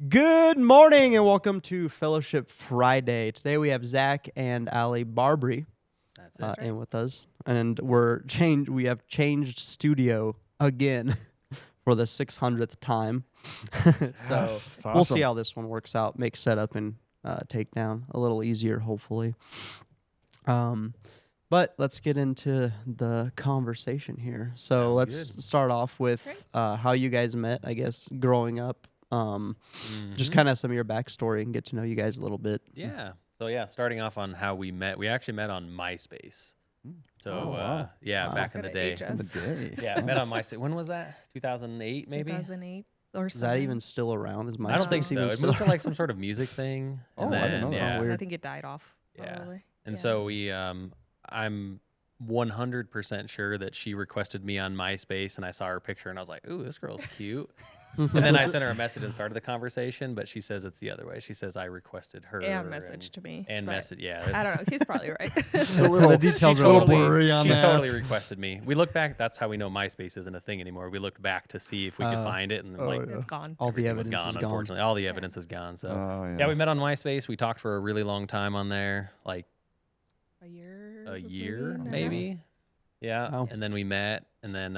Good morning and welcome to Fellowship Friday. Today we have Zach and Aly Barbary in with us, and we have changed studio again for the 600th time. So we'll see how this one works out. Make setup and takedown a little easier, hopefully. But let's get into the conversation here. So let's start off with how you guys met, I guess, growing up. Just kind of some of your backstory and get to know you guys a little bit. Yeah. So starting off on how we met. We actually met on MySpace. So back in the day. Met on MySpace. When was that? 2008 maybe? 2008 or Is that even still around? Is MySpace I don't think so. even It still moved to like some sort of music thing. I didn't know that. Weird. I think it died off. Probably. And so we I'm 100% sure that she requested me on MySpace, and I saw her picture and I was like, ooh, this girl's cute. And then I sent her a message and started the conversation, but she says it's the other way. She says I requested her. And messaged me. And message, I don't know. He's probably right. It's the details are a little blurry on that. She totally requested me. We look back. That's how we know MySpace isn't a thing anymore. We looked back to see if we could find it, and it's gone. All the evidence is gone. Unfortunately, all the evidence is gone. So we met on MySpace. We talked for a really long time on there, like a year maybe. Yeah. Oh. And then we met, and then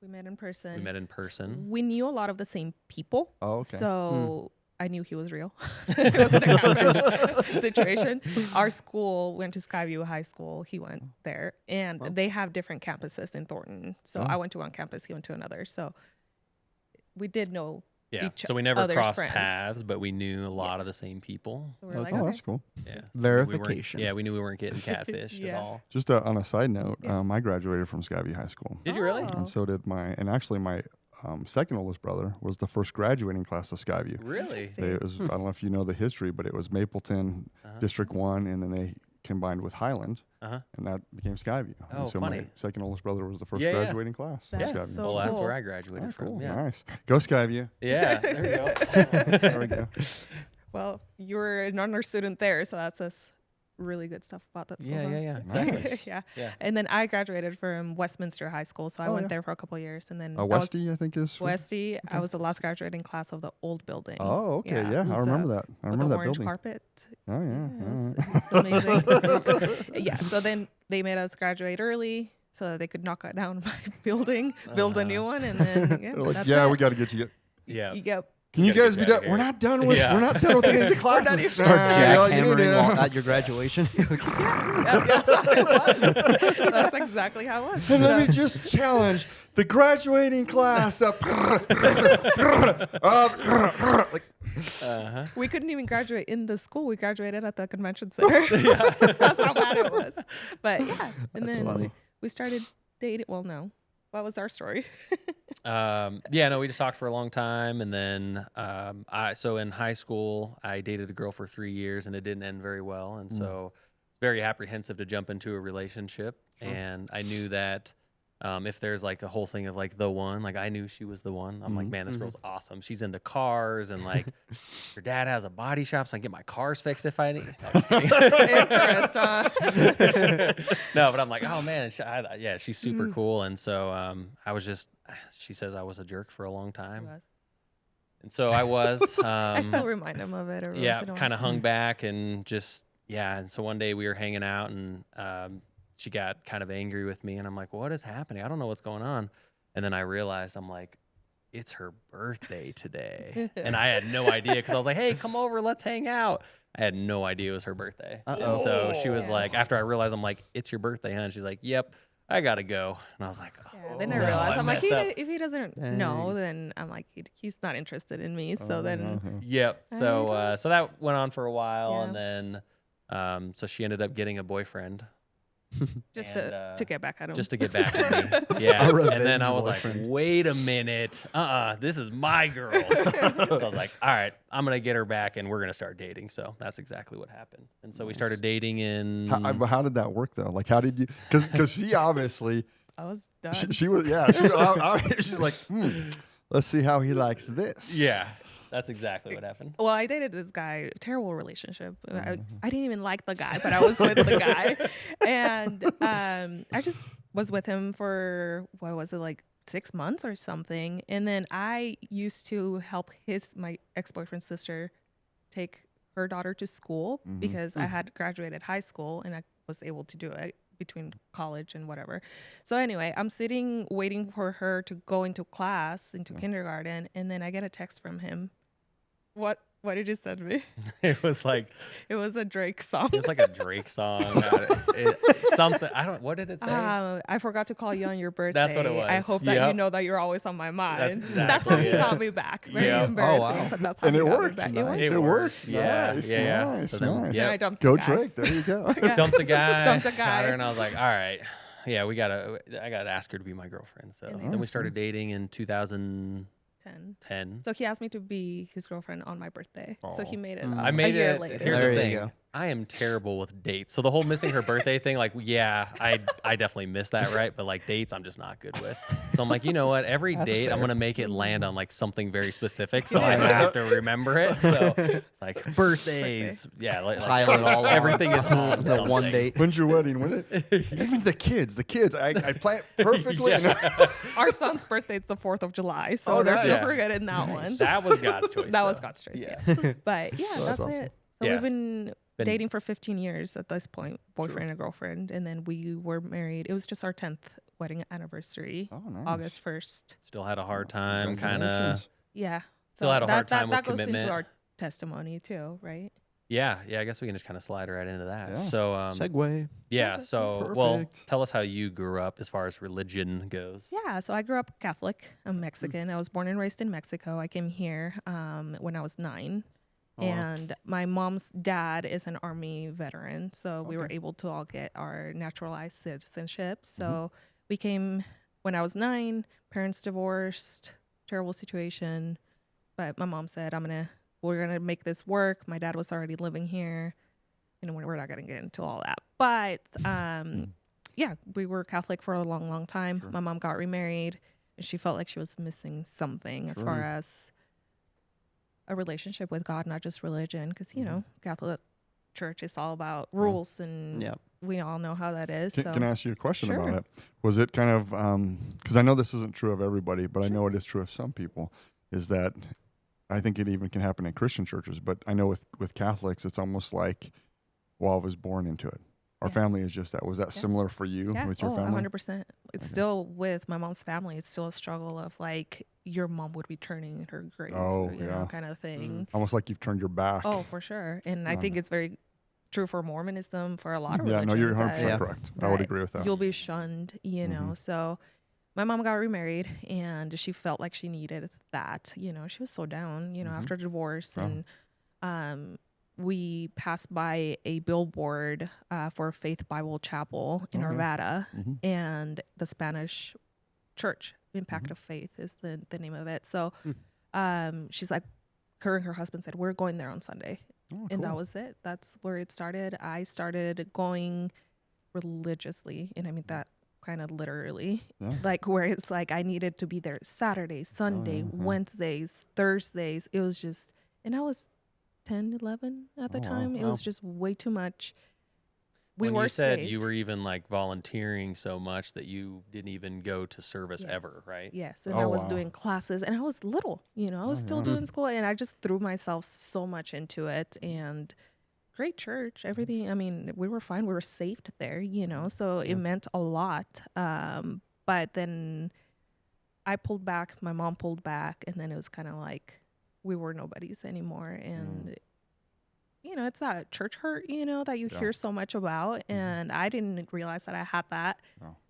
we met in person. We knew a lot of the same people. Oh, okay. So I knew he was real. It wasn't a catfish situation. Our school went to Skyview High School. He went there, and they have different campuses in Thornton. So I went to one campus, he went to another. So we did know so we never crossed paths, but we knew a lot of the same people. So we're like, that's cool. Yeah. So Verification. we knew we weren't getting catfished at all. Just on a side note, I graduated from Skyview High School. Did you really? And so did my second oldest brother was the first graduating class of Skyview. Really? I don't know if you know the history, but it was Mapleton District 1, and then they combined with Highland, and that became Skyview. Oh, and so funny. my second oldest brother was the first graduating class. That's of Skyview. so Well, that's cool. where I graduated from. Cool. Yeah. Nice. Go Skyview. Yeah, there we go. There we go. Well, you were an honor student there, so that's us really good stuff about that school. Yeah. Exactly. Nice. Yeah. And then I graduated from Westminster High School, so I went there for a couple of years, and then Westy, I think is Westy. Okay. I was the last graduating class of the old building. Oh, okay, yeah, I remember that. I remember that orange building. Carpet. Oh yeah, It's amazing. Yeah, so then they made us graduate early so that they could knock down my building, build a new one, and then we got to get you. Yeah. Yep. Can you guys be done? We're not done with we're not done with any of the classes. Start jackhammering at your graduation. That's what it was. That's exactly how it was. And let me just challenge the graduating class up. We couldn't even graduate in the school. We graduated at the convention center. That's how bad it was. But yeah, and That's then funny. we started dating. Well, no. What was our story? We just talked for a long time, and then so in high school I dated a girl for 3 years, and it didn't end very well, and so very apprehensive to jump into a relationship. And I knew that if there's like a whole thing of like the one, like I knew she was the one. I'm like, man, this girl's awesome. She's into cars, and like her dad has a body shop, so I can get my cars fixed if I need. No, just kidding. Interest, huh? No, but I'm like, oh man, she's super cool. And so she says I was a jerk for a long time. And so I was. I still remind him of it. Kind of hung back and just, and so one day we were hanging out, and she got kind of angry with me, and I'm like, what is happening? I don't know what's going on. And then I realized, I'm like, it's her birthday today. And I had no idea, because I was like, hey, come over, let's hang out. I had no idea it was her birthday. And so she was like, after I realized, I'm like, it's your birthday, huh? And she's like, yep, I got to go. And I was like, then I realized, I'm like, if he doesn't know, then I'm like, he's not interested in me. So then. Yep. So that went on for a while. And then, so she ended up getting a boyfriend. Just to get back at him. Just to get back at me. Yeah. And then I was like, wait a minute. This is my girl. So I was like, all right, I'm going to get her back, and we're going to start dating. So that's exactly what happened. And so we started dating in. How did that work, though? Like, how did you? Because she obviously. I was done. She was, she's like, let's see how he likes this. Yeah. That's exactly what happened. Well, I dated this guy, terrible relationship. I didn't even like the guy, but I was with the guy. And I just was with him for, what was it, like 6 months or something. And then I used to help my ex-boyfriend's sister take her daughter to school because I had graduated high school and I was able to do it between college and whatever. So anyway, I'm sitting waiting for her to go into class, into kindergarten, and then I get a text from him. What did you send me? It was like It was a Drake song. it was like a Drake song. Something I don't. What did it say? I forgot to call you on your birthday. That's what it was. I hope that you know that you're always on my mind. That's how he got me back. Very embarrassing, but that's how he got me back. Nice. It It worked. Yeah, Nice, yeah. nice, So then, nice. Then I dumped Go the guy. Drake. There you go. dumped the guy. Dumped a got guy. her, and I was like, all right, yeah, I gotta ask her to be my girlfriend. So then we started dating in 2010. So he asked me to be his girlfriend on my birthday. So he made it I a made year it. later. Here's There the you thing. go. I am terrible with dates. So the whole missing her birthday thing, like, yeah, I definitely missed that, right? But like dates, I'm just not good with. So I'm like, you know what? Every date, I'm gonna make it land on like something very specific, so I have to remember it. So it's like birthdays, yeah, like Pile it all on. everything is on The one something. date. When's your wedding? When even the kids. I plan it perfectly. Our son's birthday is the 4th of July. So Oh, there's nice. no forgetting that one. That was God's choice. That though. was God's choice, Yeah. yes. But yeah, that's awesome. it. So Yeah. we've been dating for 15 years at this point, boyfriend and girlfriend. And then we were married. It was just our 10th wedding anniversary, Oh, nice. August 1st. Still had a hard time, kind of. Congratulations. Yeah. Still had a hard time with that goes commitment. into our testimony too, right? Yeah, I guess we can just kind of slide right into that. Yeah. So, Segue. yeah. So, well, Perfect. tell us how you grew up as far as religion goes. Yeah, so I grew up Catholic. I'm Mexican. I was born and raised in Mexico. I came here when I was 9. And my mom's dad is an Army veteran. So we were able to all get our naturalized citizenship. So we came when I was 9, parents divorced, terrible situation. But my mom said, we're going to make this work. My dad was already living here. You know, we're not going to get into all that. But yeah, we were Catholic for a long, long time. My mom got remarried, and she felt like she was missing something as far as a relationship with God, not just religion. Because, you know, Catholic Church is all about rules, and we all know how that is. Can I ask you a question Sure. about it? Was it kind of, because I know this isn't true of everybody, but I know it is true of some people, is that I think it even can happen in Christian churches, but I know with Catholics, it's almost like, well, I was born into it. Our family is just that. Was that similar for you with your family? 100%. It's still with my mom's family. It's still a struggle of like your mom would be turning in her grave, you know, kind of thing. Almost like you've turned your back. Oh, for sure. And I think it's very true for Mormonism, for a lot of Yeah, religions. no, you're 100% that- correct. I would that agree with that. You'll be shunned, you know. So my mom got remarried, and she felt like she needed that. You know, she was so down, you know, after divorce. And we passed by a billboard for Faith Bible Chapel in Arvada, and the Spanish church, Impact of Faith is the name of it. So she's like, her and her husband said, we're going there on Sunday. And that was it. That's where it started. I started going religiously, and I mean that kind of literally, like where it's like I needed to be there Saturday, Sunday, Wednesdays, Thursdays. It was just, and I was 10, 11 at the time. It was just way too much. We When were you said saved. you were even like volunteering so much that you didn't even go to service ever, right? Yes, and I was doing classes, and I was little, you know, I was still doing school, and I just threw myself so much into it. And great church, everything. I mean, we were fine. We were saved there, you know, so it meant a lot. But then I pulled back, my mom pulled back, and then it was kind of like we were nobodies anymore. And you know, it's that church hurt, you know, that you hear so much about. And I didn't realize that I had that.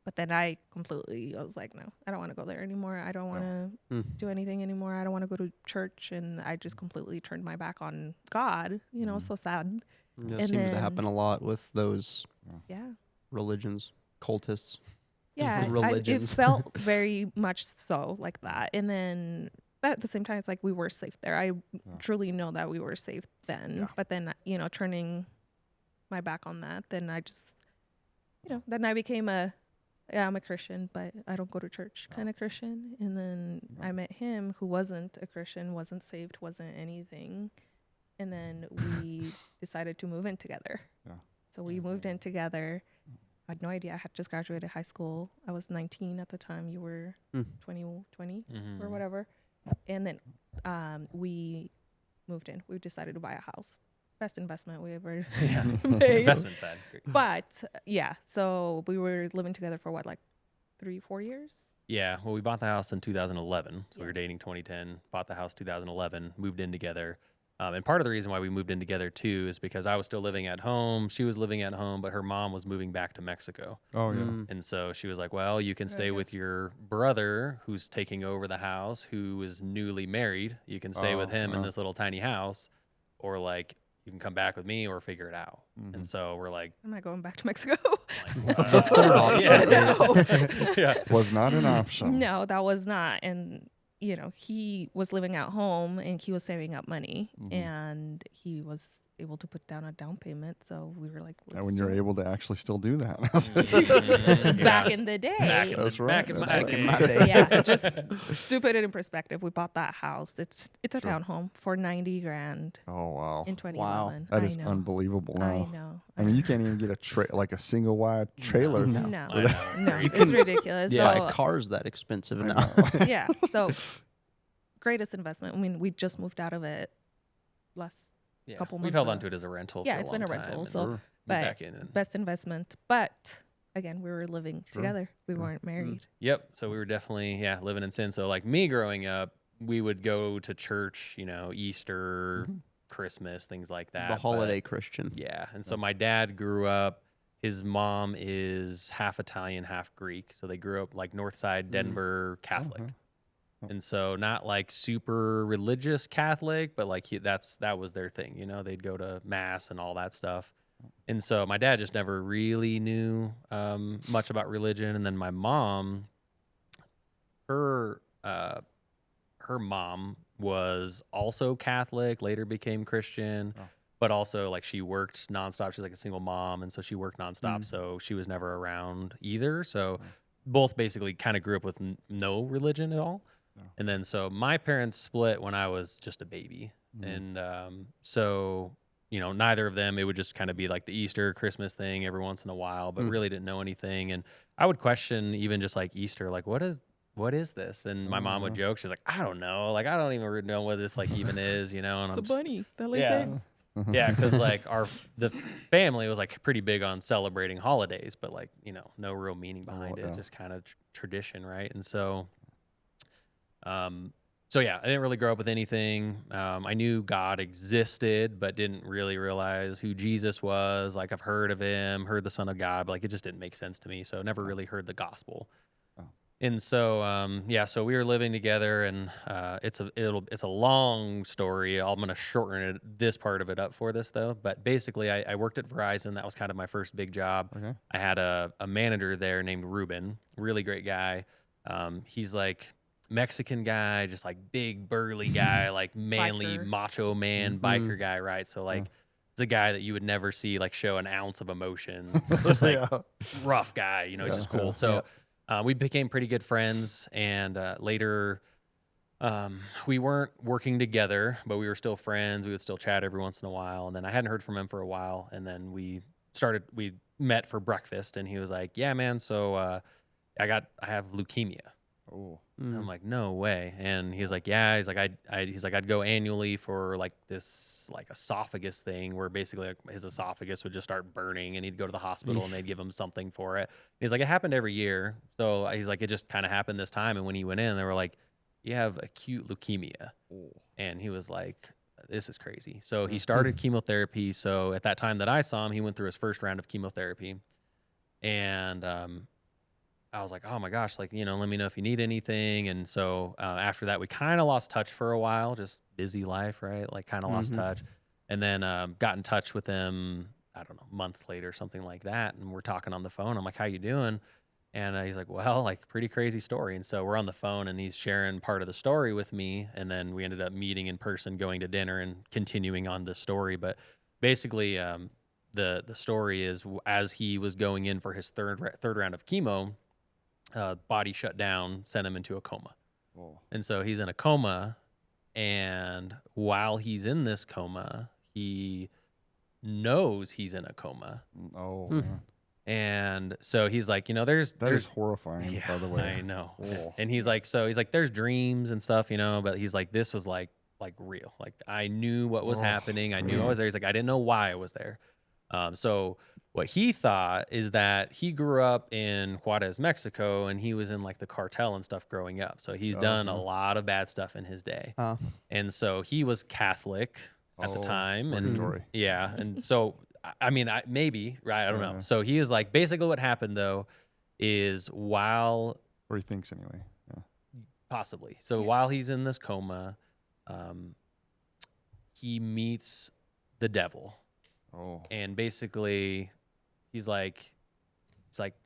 But then I was like, no, I don't want to go there anymore. I don't want to do anything anymore. I don't want to go to church. And I just completely turned my back on God, you know, so sad. That And seems to then- happen a lot with those Yeah. religions, cultists. Yeah. It Religions. felt very much so like that. And then, but at the same time, it's like we were safe there. I truly know that we were safe then. Yeah. But then, you know, turning my back on that, then I just, you know, then I became I'm a Christian, but I don't go to church kind of Christian. And then I met him who wasn't a Christian, wasn't saved, wasn't anything. And then we decided to move in together. Yeah. So we moved in together. I had no idea. I had just graduated high school. I was 19 at the time. You were 20 or whatever. And then we moved in. We decided to buy a house. Best investment we ever made. Investment side. Great. But yeah, so we were living together for what, like 3-4 years? Yeah, well, we bought the house in 2011. So we were dating 2010, bought the house 2011, moved in together. And part of the reason why we moved in together too is because I was still living at home. She was living at home, but her mom was moving back to Mexico. Oh yeah. And so she was like, well, you can stay with your brother who's taking over the house, who is newly married. You can stay with him in this little tiny house, or like you can come back with me or figure it out. And so we're like, I'm not going back to Mexico. The third option. No. Was not an option. No, that was not. And you know, he was living at home and he was saving up money, and he was able to put down a down payment. So we were like, And when you're able to actually still do that. back in the day. That's right. Back in my day. Yeah, just to put it in perspective, we bought that house. It's a townhome for $90,000 Oh wow. in 2011. That I is know. unbelievable now. I know. I mean, you can't even get like a single wide trailer. No, I know. no, You it's can ridiculous. buy So cars that expensive I now. know. yeah, so greatest investment. I mean, we just moved out of it last couple months. We've held ago. on to it as a rental. Yeah, for it's a been a long rental. time, So, and moved but back in. And, best investment. But again, we were living together. We weren't married. yep. So we were definitely living in sin. So like me growing up, we would go to church, you know, Easter, Christmas, things like that. The holiday but, Christian. yeah. And so my dad grew up. His mom is half Italian, half Greek. So they grew up like North Side Denver Catholic. And so not like super religious Catholic, but like that was their thing. You know, they'd go to mass and all that stuff. And so my dad just never really knew much about religion. And then my mom, her mom was also Catholic, later became Christian, but also like she worked nonstop. She's like a single mom. And so she worked nonstop. So she was never around either. So both basically kind of grew up with no religion at all. And then so my parents split when I was just a baby. And so, you know, neither of them, it would just kind of be like the Easter, Christmas thing every once in a while, but really didn't know anything. And I would question even just like Easter, like, what is this? And my mom would joke. She's like, I don't know. Like, I don't even know what this like even is, you know? And It's I'm a bunny that lays yeah. eggs. Yeah, because like the family was like pretty big on celebrating holidays, but like, you know, no real meaning behind it, just kind of tradition, right? And so so yeah, I didn't really grow up with anything. I knew God existed, but didn't really realize who Jesus was. Like I've heard of him, heard the Son of God, but like it just didn't make sense to me. So never really heard the gospel. And so so we were living together, and it's a long story. I'm gonna shorten this part of it up for this though. But basically, I worked at Verizon. That was kind of my first big job. Okay. I had a manager there named Ruben, really great guy. He's like Mexican guy, just like big burly guy, like manly Biker. macho man biker guy, right? So like it's a guy that you would never see like show an ounce of emotion, just like rough guy, you know, it's just cool. So we became pretty good friends, and later we weren't working together, but we were still friends. We would still chat every once in a while, and then I hadn't heard from him for a while, and then we met for breakfast, and he was like, yeah, man, so I have leukemia. Oh. And I'm like, no way. And he's like, yeah. He's like, I'd go annually for like this like esophagus thing where basically like, his esophagus would just start burning, and he'd go to the hospital and they'd give him something for it. He's like, it happened every year. So he's like, it just kind of happened this time. And when he went in, they were like, you have acute leukemia. And he was like, this is crazy. So he started chemotherapy. So at that time that I saw him, he went through his first round of chemotherapy. And I was like, oh my gosh, like, you know, let me know if you need anything. And so after that, we kind of lost touch for a while, just busy life, right? Like kind of lost touch. And then got in touch with him, I don't know, months later, something like that. And we're talking on the phone. I'm like, how you doing? And he's like, well, like pretty crazy story. And so we're on the phone, and he's sharing part of the story with me. And then we ended up meeting in person, going to dinner, and continuing on this story. But basically, the story is as he was going in for his third round of chemo, body shut down, sent him into a coma. And so he's in a coma, and while he's in this coma, he knows he's in a coma. Man. And so he's like, there's That is horrifying, by the way. I know. Oh. And he's like, there's dreams and stuff, but he's like, this was like real. Like I knew what was happening. I knew I was there. He's like, I didn't know why I was there. So what he thought is that he grew up in Juarez, Mexico, and he was in like the cartel and stuff growing up. So he's done a lot of bad stuff in his day. And so he was Catholic at the time. Purgatory. And so, I mean, maybe, right? I don't know. So he is like, basically what happened though is or he thinks anyway. Yeah. Possibly. So while he's in this coma, he meets the devil. Oh. And basically he's like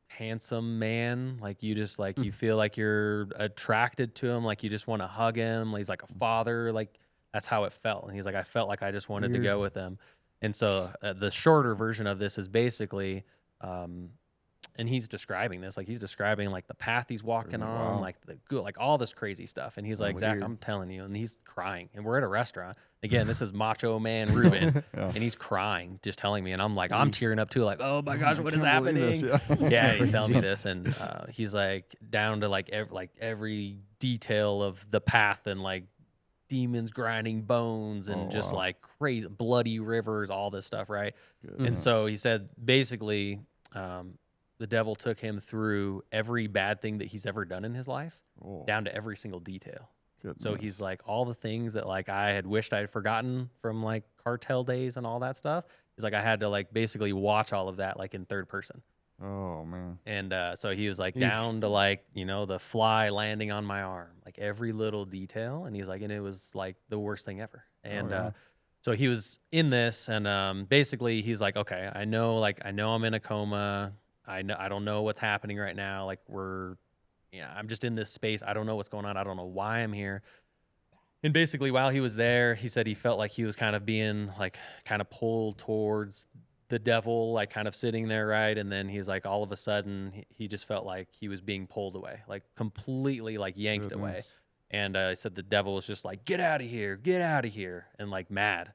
handsome man. Like you just like, you feel like you're attracted to him. Like you just want to hug him. He's like a father. Like that's how it felt. And he's like, I felt like I just wanted to go with him. And so the shorter version of this is basically, and he's describing this, like he's describing like the path he's walking on, like like all this crazy stuff. And he's like, Zach, I'm telling you, and he's crying. And we're at a restaurant. Again, this is Macho Man Ruben, and he's crying, just telling me. And I'm like, I'm tearing up too, like, oh my gosh, what is happening? Yeah, he's telling me this, and he's like down to like every detail of the path and like demons grinding bones and just like crazy bloody rivers, all this stuff, right? And so he said basically the devil took him through every bad thing that he's ever done in his life, down to every single detail. So he's like, all the things that like I had wished I had forgotten from like cartel days and all that stuff, he's like, I had to like basically watch all of that like in third person. Oh man. And so he was like down to like, the fly landing on my arm, like every little detail. And he's like, and it was like the worst thing ever. And so he was in this, and basically he's like, okay, I know I'm in a coma. I don't know what's happening right now. Like I'm just in this space. I don't know what's going on. I don't know why I'm here. And basically while he was there, he said he felt like he was kind of being like kind of pulled towards the devil, like kind of sitting there, right? And then he's like, all of a sudden he just felt like he was being pulled away, like completely like yanked away. And I said the devil was just like, get out of here, and like mad.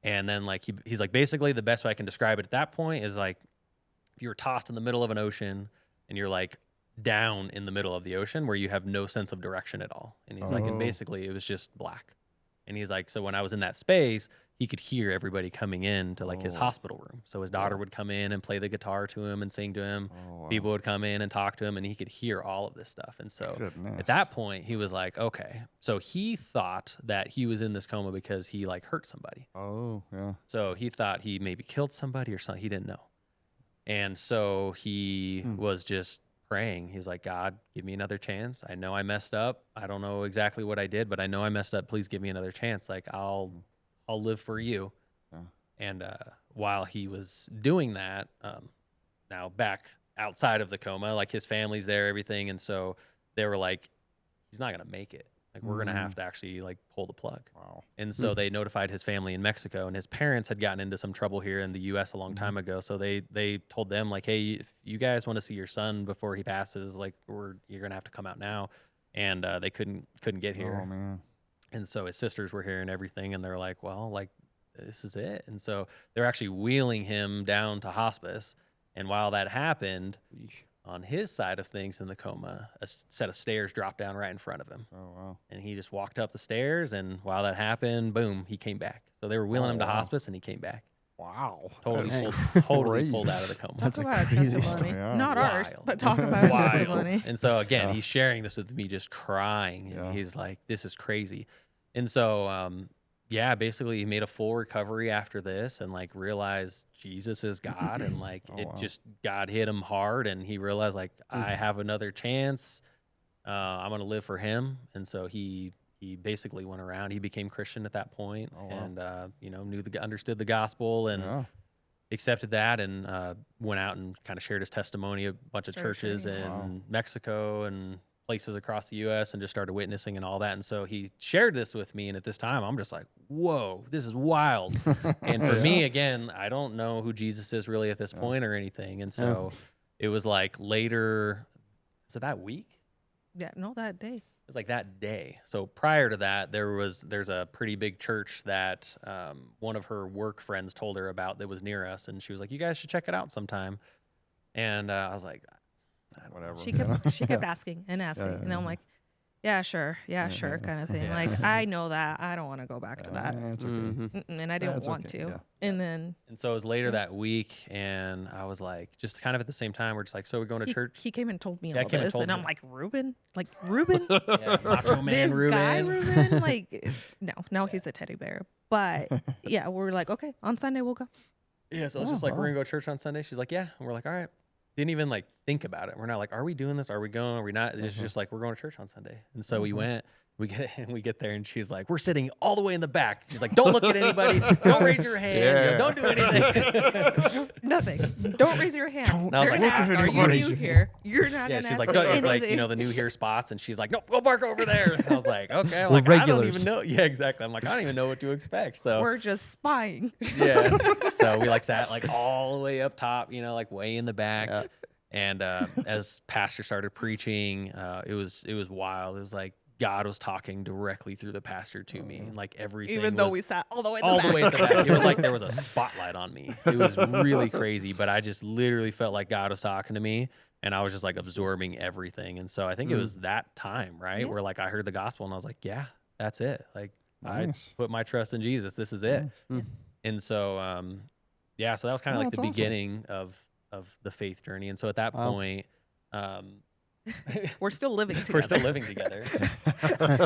And then like he's like, basically the best way I can describe it at that point is like if you were tossed in the middle of an ocean and you're like down in the middle of the ocean where you have no sense of direction at all. And he's like, and basically it was just black. And he's like, so when I was in that space, he could hear everybody coming in to like his hospital room. So his daughter would come in and play the guitar to him and sing to him. People would come in and talk to him, and he could hear all of this stuff. And so at that point he was like, okay. So he thought that he was in this coma because he like hurt somebody. Oh, yeah. So he thought he maybe killed somebody or something. He didn't know. And so he was just praying. He's like, God, give me another chance. I know I messed up. I don't know exactly what I did, but I know I messed up. Please give me another chance. Like I'll live for you. Yeah. And while he was doing that, now back outside of the coma, like his family's there, everything. And so they were like, he's not going to make it. Like we're going to have to actually like pull the plug. Wow. And so they notified his family in Mexico, and his parents had gotten into some trouble here in the US a long time ago. So they told them like, hey, if you guys want to see your son before he passes, like you're going to have to come out now. And they couldn't get here. Oh man. And so his sisters were here and everything, and they're like, well, like this is it. And so they're actually wheeling him down to hospice. And while that happened, on his side of things in the coma, a set of stairs dropped down right in front of him. Oh, wow. And he just walked up the stairs, and while that happened, boom, he came back. So they were wheeling him to hospice, and he came back. Wow. Totally pulled out of the coma. Talk about a testimony. story. Yeah. Not ours, Wild. but talk about a Wild. testimony. And so again, he's sharing this with me, just crying, and he's like, this is crazy. And so, basically he made a full recovery after this, and like realized Jesus is God, and like just God hit him hard, and he realized like I have another chance. I'm gonna live for him. And so he basically went around. He became Christian at that point, and understood the gospel and accepted that, and went out and kind of shared his testimony at a bunch of churches in Mexico and places across the U.S. and just started witnessing and all that. And so he shared this with me, and at this time I'm just like, whoa, this is wild. And for me, again, I don't know who Jesus is really at this point or anything. And so it was like later, is it that week? Yeah, no, that day. It was like that day. So prior to that, there's a pretty big church that one of her work friends told her about that was near us, and she was like, you guys should check it out sometime. And I was like, Whatever. She kept asking and asking, and I'm like, yeah, sure, kind of thing. Yeah. Like, I know that. I don't want to go back to that. It's okay. Mm-mm, and I didn't That's want okay, to. yeah. And then and so it was later that week, and I was like, just kind of at the same time, we're just like, so we're going to church. he came and told me Yeah, all came and this, told and I'm me. like, Ruben? Like, Ruben? Yeah, Macho Man This Ruben. guy, Ruben? Like, no, he's a teddy bear. But yeah, we're like, okay, on Sunday we'll go. Yeah, so it's just like, we're going to go to church on Sunday. She's like, yeah. And we're like, all right. Didn't even like think about it. We're not like, are we doing this? Are we going? Are we not? It's just like, we're going to church on Sunday. And so we went. We get there, and she's like, we're sitting all the way in the back. She's like, don't look at anybody. Don't raise your hand. Don't do anything. Nothing. Don't raise your hand. And I was They're like, gonna ask, are you new here? You're not yeah, gonna she's ask like, me it's like, anything. the new here spots. And she's like, no, go park over there. And I was like, okay. I'm We're like, I don't regulars. even know. Yeah, exactly. I'm like, I don't even know what to expect. So We're just spying. yeah. So we like sat like all the way up top, like way in the back. Yeah. And as pastor started preaching, it was wild. It was like God was talking directly through the pastor to me, and like everything. Even though was we sat all the way in all the the way back. at the back, it was like there was a spotlight on me. It was really crazy, but I just literally felt like God was talking to me, and I was just like absorbing everything. And so I think it was that time, right, Yeah. where like I heard the gospel, and I was like, yeah, that's it. Like I Nice. put my trust in Jesus. This is it. And so yeah, so that was kind of like the that's awesome. beginning of the faith journey. And so at that Wow. point, We're still living together. we're still living together.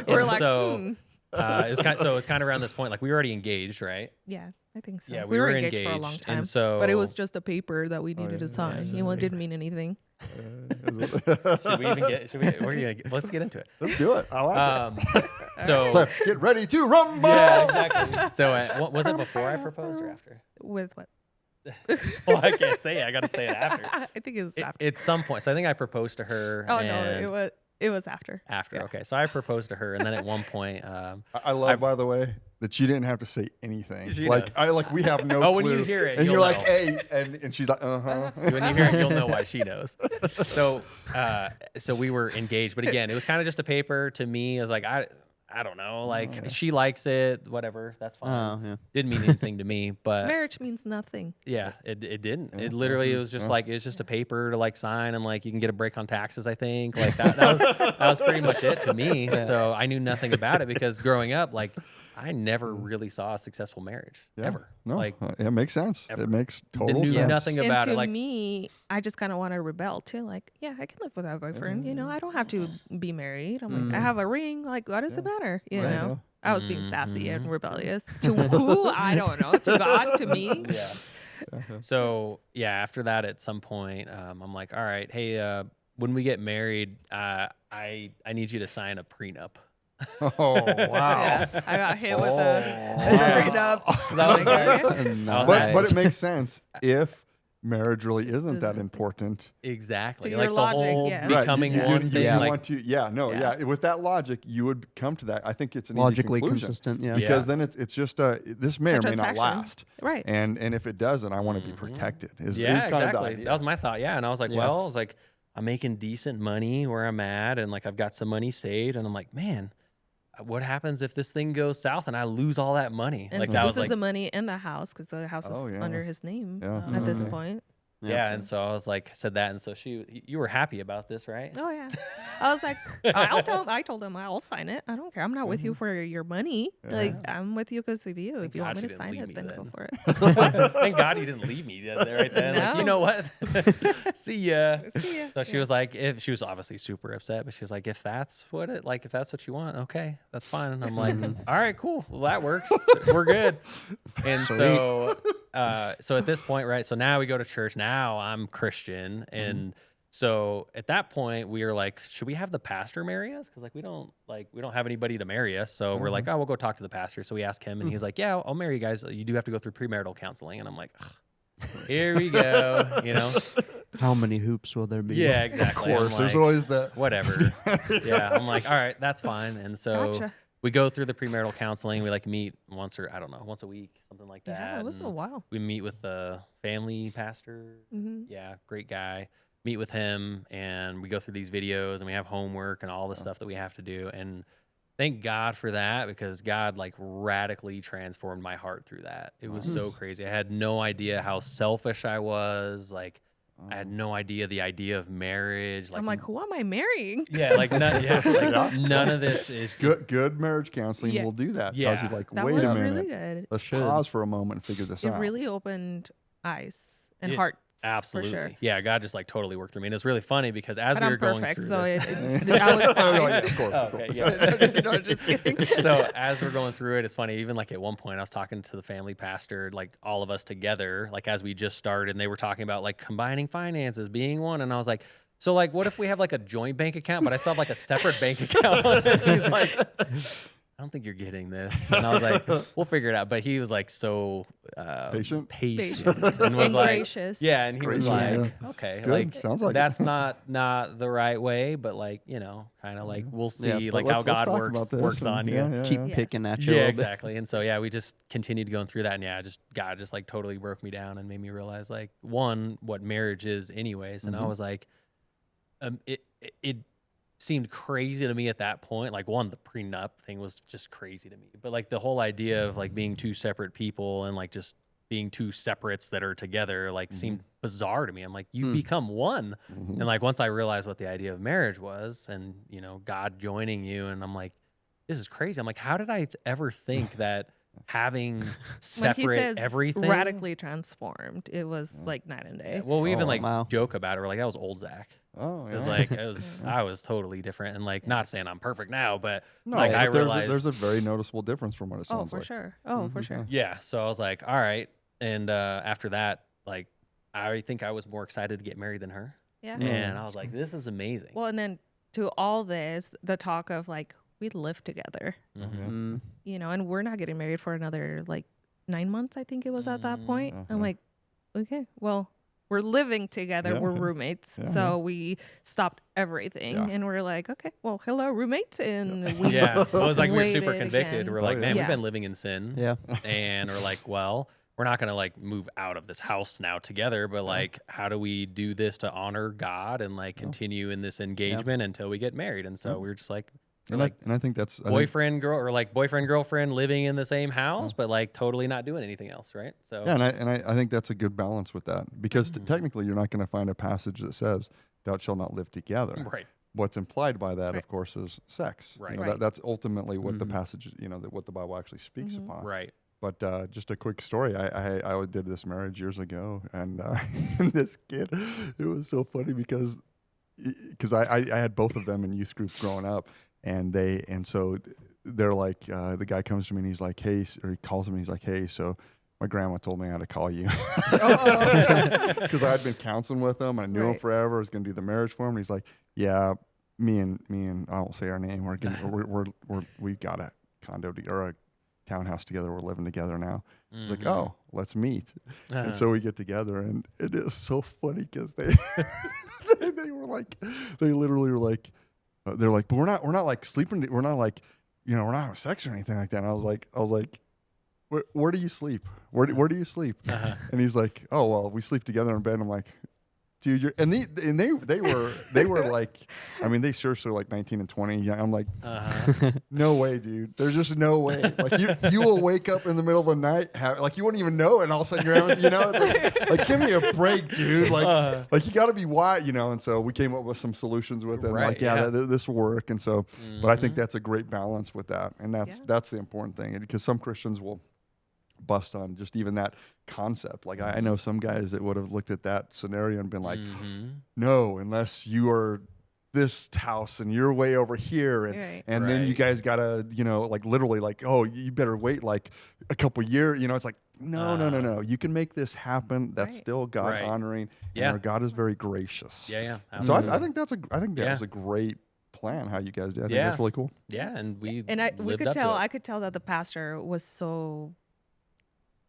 We're And like, so it's kind of around this point, like we were already engaged, right? yeah, I think so. Yeah, we were engaged for a long engaged, time. and so But it was just a paper that we needed to it's sign. just You know, a it didn't mean anything. should we even get? Let's get into it. Let's do it. I like it. So Let's get ready to rumble. yeah, exactly. So what was it before I proposed or after? With what? Well, I can't say it. I got to say it after. I think it was after. At some point. So I think I proposed to her. Oh no, and it was after. after. Yeah. Okay, so I proposed to her, and then at one point, I love, by the way, that she didn't have to say anything. She like does. we have no Oh, clue. when you hear it, and you'll you're like, know. hey, and she's like, when you hear it, you'll know why she knows. So we were engaged, but again, it was kind of just a paper to me. I was like, I don't know, like she likes it, whatever, that's fine. Oh, yeah. Didn't mean anything to me, but Marriage means nothing. yeah, it didn't. It literally, it was just like, it was just a paper to like sign, and like you can get a break on taxes, I think. Like that was pretty much it to me. So I knew nothing about it because growing up, like I never really saw a successful marriage ever. No, Like it makes sense. ever. It makes total knew sense. nothing And about to it. Like me, I just kind of want to rebel too. Like, yeah, I can live without a boyfriend. You know, I don't have to be married. I'm like, I have a ring. Like, what does it matter? You know, I was being sassy and rebellious to who? I don't know. To God, to me. yeah. So yeah, after that, at some point, I'm like, all right, hey, when we get married, I need you to sign a prenup. Oh wow! Yeah, I got hit with a prenup. That was Okay. But it makes sense if marriage really isn't that important. Exactly. To Like your the logic, whole yeah. becoming you, one you, thing. You like, want to, with that logic, you would come to that. I think it's an Logically easy conclusion. consistent, yeah. Because Yeah. then it's just this may or may not transaction. last, Right. and if it doesn't, I want to be protected. Is yeah, kind of the exactly. idea. That was my thought. Yeah. And I was like, Yeah. well, I was like, I'm making decent money where I'm at, and like I've got some money saved, and I'm like, man, what happens if this thing goes south and I lose all that money? And like he that was loses like, the money and the house because the house is Oh, yeah. under his name Yeah. at this Mhm. point. yeah. And so I was like, said that, and so you were happy about this, right? Oh yeah, I was like, I told him I'll sign it. I don't care. I'm not with you for your money. Like I'm with you because of you. If you want God me to she didn't sign leave it, me then then. go for it. Thank God you didn't leave me right then. Like, you No. know what? See ya. See ya. So she was like, if she was obviously super upset, but she was like, if that's what you want, okay, that's fine. And I'm like, all right, cool. Well, that works. We're good. And so at this point, right? So now we go to church. Now I'm Christian. And so at that point we were like, should we have the pastor marry us? Cause like, we don't have anybody to marry us. So we're like, oh, we'll go talk to the pastor. So we asked him, and he's like, yeah, I'll marry you guys. You do have to go through premarital counseling. And I'm like, ugh, here we go. You know? How many hoops will there be? Yeah, Of exactly. course, I'm there's like, always that. whatever. Yeah, I'm like, all right, that's fine. And so Gotcha. we go through the premarital counseling. We like meet once a week, something like that. Yeah, it was a And while. we meet with the family pastor. Mhm. Yeah, great guy. Meet with him, and we go through these videos, and we have homework and all the stuff that we have to do. And thank God for that, because God like radically transformed my heart through that. It was so crazy. I had no idea how selfish I was. Like I had no idea the idea of marriage. I'm like, who am I marrying? yeah, like none of this is Good marriage counseling Yeah. will do that. Yeah. Tells you like, That wait was a minute. really good. Let's Should. pause for a moment and figure this It out. really opened eyes and It- hearts. absolutely. For sure. Yeah, God just like totally worked through me. And it's really funny because as But we I'm were going perfect, through so this, I was Oh, fine. yeah, of course. Oh, of okay, course. yeah. No, just kidding. So as we're going through it, it's funny. Even like at one point, I was talking to the family pastor, like all of us together, like as we just started, and they were talking about like combining finances being one, and I was like, so like, what if we have like a joint bank account, but I still have like a separate bank account? And he's like, I don't think you're getting this, and I was like, we'll figure it out. But he was like so Patient? patient, and was And like, gracious. yeah, and he was Gracious, like, yeah. okay, It's good. like Sounds like that's it. not the right way, but like kind of like we'll see Yeah, like But how let's God talk works about this works and- on you. yeah, Keep Yes. picking at you. a Yeah, little bit. exactly. And so yeah, we just continued going through that, and God just like totally broke me down and made me realize like one what marriage is anyways, and I was like, it seemed crazy to me at that point. Like one, the prenup thing was just crazy to me, but like the whole idea of like being two separate people and like just being two separates that are together like seemed bizarre to me. I'm like, you become one. And like once I realized what the idea of marriage was and God joining you, and I'm like, this is crazy. I'm like, how did I ever think that having When he separate says everything radically transformed, it was like night and day. well, we even Oh, like wow. joke about it. We're like, that was old Zach. Oh, It was yeah. like I was totally different, and like not saying I'm perfect now, but No, like I but there's realized there's a very noticeable difference from what it Oh, sounds for like. sure. Oh, for sure. yeah. So I was like, all right, and after that, like I think I was more excited to get married than her, Yeah. and I was like, this is amazing. Well, and then to all this, the talk of like we live together, Mhm. and we're not getting married for another like 9 months. I think it was at that point. I'm like, okay, well, we're living together. Yeah, We're yeah. roommates. Yeah, so we stopped everything Yeah. and we're like, okay, well, hello, roommates. And we Yeah, it was like we were super waited convicted. again. We're like, Oh, man, yeah. we've been living in sin. Yeah. And we're like, well, we're not gonna like move out of this house now together, but like, how do we do this to honor God and like continue in this engagement until we get married? And so we were just like, And I think that's boyfriend girlfriend living in the same house, but like totally not doing anything else, right? So Yeah, and I think that's a good balance with that because technically you're not going to find a passage that says thou shalt not live together. right, What's implied by that, of course, is sex. Right. You know, Right. that's ultimately what the passage, what the Bible actually speaks upon. right. But just a quick story. I did this marriage years ago, and this kid, it was so funny because I had both of them in youth group growing up, and so they're like, the guy comes to me and he's like, hey, or he calls him and he's like, hey, so my grandma told me how to call you because I had been counseling with him. I knew him Right. forever. I was going to do the marriage for him. And he's like, yeah, me and I won't say our name. We got a condo or a townhouse together. We're living together now. It's like, oh, let's meet. And so we get together, and it is so funny because they they were like, they literally were like, they're like, but we're not like sleeping. We're not like, we're not having sex or anything like that. And I was like, where do you sleep? Where do you sleep? And he's like, oh, well, we sleep together in bed. And I'm like, dude, they were like, I mean, they seriously were like 19 and 20. Yeah, I'm like, no way, dude. There's just no way. Like you will wake up in the middle of the night, like you wouldn't even know, and all of a sudden you're having, like give me a break, dude. Like you got to be wide, And so we came up with some solutions with it. Right, Like, this will work. And so, but I think that's a great balance with that, and that's the important thing, because some Christians will bust on just even that concept. Like I know some guys that would have looked at that scenario and been like, no, unless you are this house and you're way over here, and then you Right. guys gotta, like literally like, oh, you better wait like a couple years. It's like, no. You can make this happen. That's Right. still God Right. honoring. Yeah. And our God is very gracious. Yeah. So Absolutely. I think that was a great plan how you guys did. I think that's really cool. Yeah, and we we lived could up to tell. it. I could tell that the pastor was so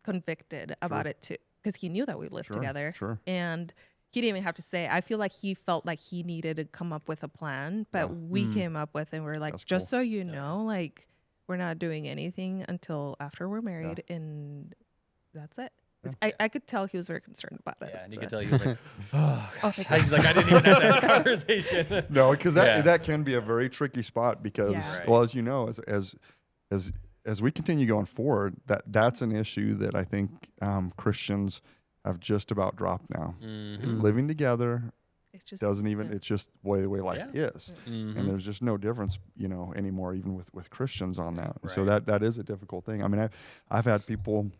convicted about it too, because he knew that we lived together, Sure. and he didn't even have to say. I feel like he felt like he needed to come up with a plan, but we came up with, and we're like, That's just cool. so you know, like we're not doing anything until after we're married, and that's it. I could tell he was very concerned about it. Yeah, and you so. could tell he was like, oh, gosh. thank He's like, I didn't even have that conversation. No, because Yeah. that can be a very tricky spot because, Yeah. Right. well, as you know, as we continue going forward, that's an issue that I think Christians have just about dropped now. Mhm. Living together It's just doesn't even. yeah. It's just the way life is, Mhm. and there's just no difference, anymore, even with Christians on that. And so Right. that is a difficult thing. I mean, I've had people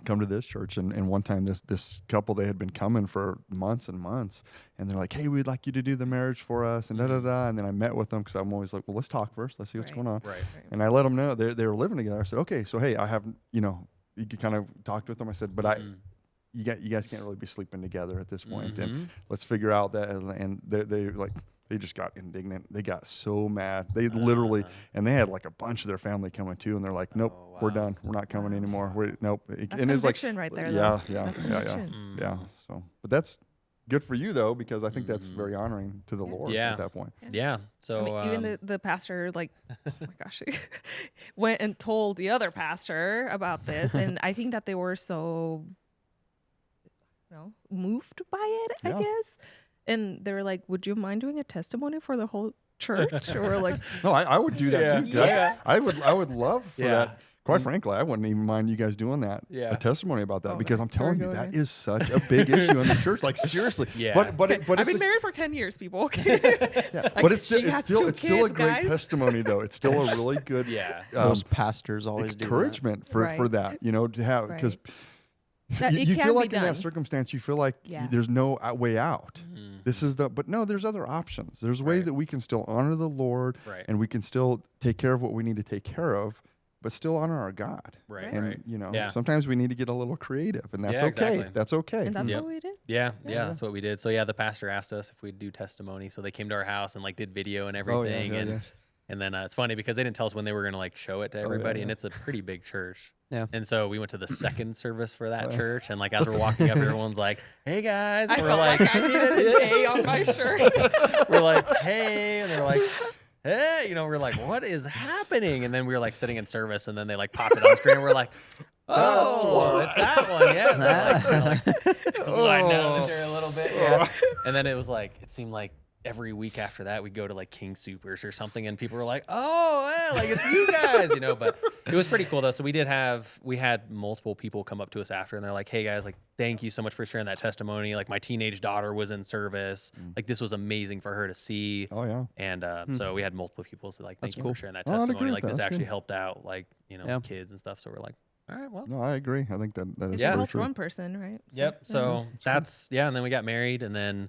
come to this church, and one time this couple, they had been coming for months and months, and they're like, hey, we'd like you to do the marriage for us, and da. And then I met with them because I'm always like, well, let's talk first, let's see what's Right. going on. Right. And I let them know they were living together. I said, okay, so hey, I have, you could kind of talked with them. I said, but you guys can't really be sleeping together at this point, and let's figure out that. And they just got indignant. They got so mad. They literally, and they had like a bunch of their family coming too, and they're like, nope, Oh, we're wow. done. We're not coming anymore. Nope. That's And it's like, conviction right there. yeah, though. yeah, That's yeah, conviction. yeah. So, but that's good for you though, because I think that's Mhm. very honoring to the Lord Yeah. at that point. Yeah. So I mean, even the pastor, like, oh my gosh, went and told the other pastor about this, and I think that they were so, moved by it, Yeah. I guess, and they were like, "Would you mind doing a testimony for the whole church?" Or we're like, No, I would do that Yeah. too. Yes. I would love for Yeah. that. Quite frankly, I wouldn't even mind you guys doing that, Yeah. a testimony about that, Oh, because there- I'm there telling we you, go that again. is such a big issue in the church. Like seriously, Yeah. but I've it's been a, married for 10 years, people. yeah, Like, but it's she still has two it's still a kids, great guys. testimony though. It's still a really good yeah. Those pastors always do that. encouragement for Right. that, to have, because That it you can feel be like in that done. circumstance, you feel like Yeah. there's no way out. Mhm. This is but no, there's other options. There's a way Right. that we can still honor the Lord, Right. and we can still take care of what we need to take care of, but still honor our God. Right. And Right. you sometimes we need to get a little creative, and that's Yeah, okay. exactly. That's okay. And that's Yep. what we did. Yeah, Yeah. that's what we did. So yeah, the pastor asked us if we'd do testimony. So they came to our house and like did video and Oh, everything. yeah, and yeah. and then it's funny because they didn't tell us when they were gonna like show it to everybody, and yeah. it's a pretty big church. Yeah. And so we went to the second service for that church, and like as we're walking up, everyone's like, "Hey guys," I and we're felt like, like I needed an A on my shirt. we're like, "Hey," and they're like, "Hey," we're like, "What is happening?" And then we were like sitting in service, and then they like popped it on screen, and we're like, "Oh, it's that one, yeah." So like, kind of like slide down the chair a little bit, yeah. And then it was like, it seemed like every week after that, we'd go to like King Soopers or something, and people were like, "Oh, yeah, like it's you guys," But it was pretty cool though. So we had multiple people come up to us after, and they're like, "Hey guys, like thank you so much for sharing that testimony. Like my teenage daughter was in service. Like this was amazing for her to see." Oh yeah. And so we had multiple people say like, That's "Thank you cool. for sharing that Oh, I'd agree testimony. with Like that. this That's actually good. helped out like Yeah. kids and stuff." So we're like, "All right, well." No, I agree. I think that is Yeah. very Helped true. one person, right? Yep. So that's and then we got married, and then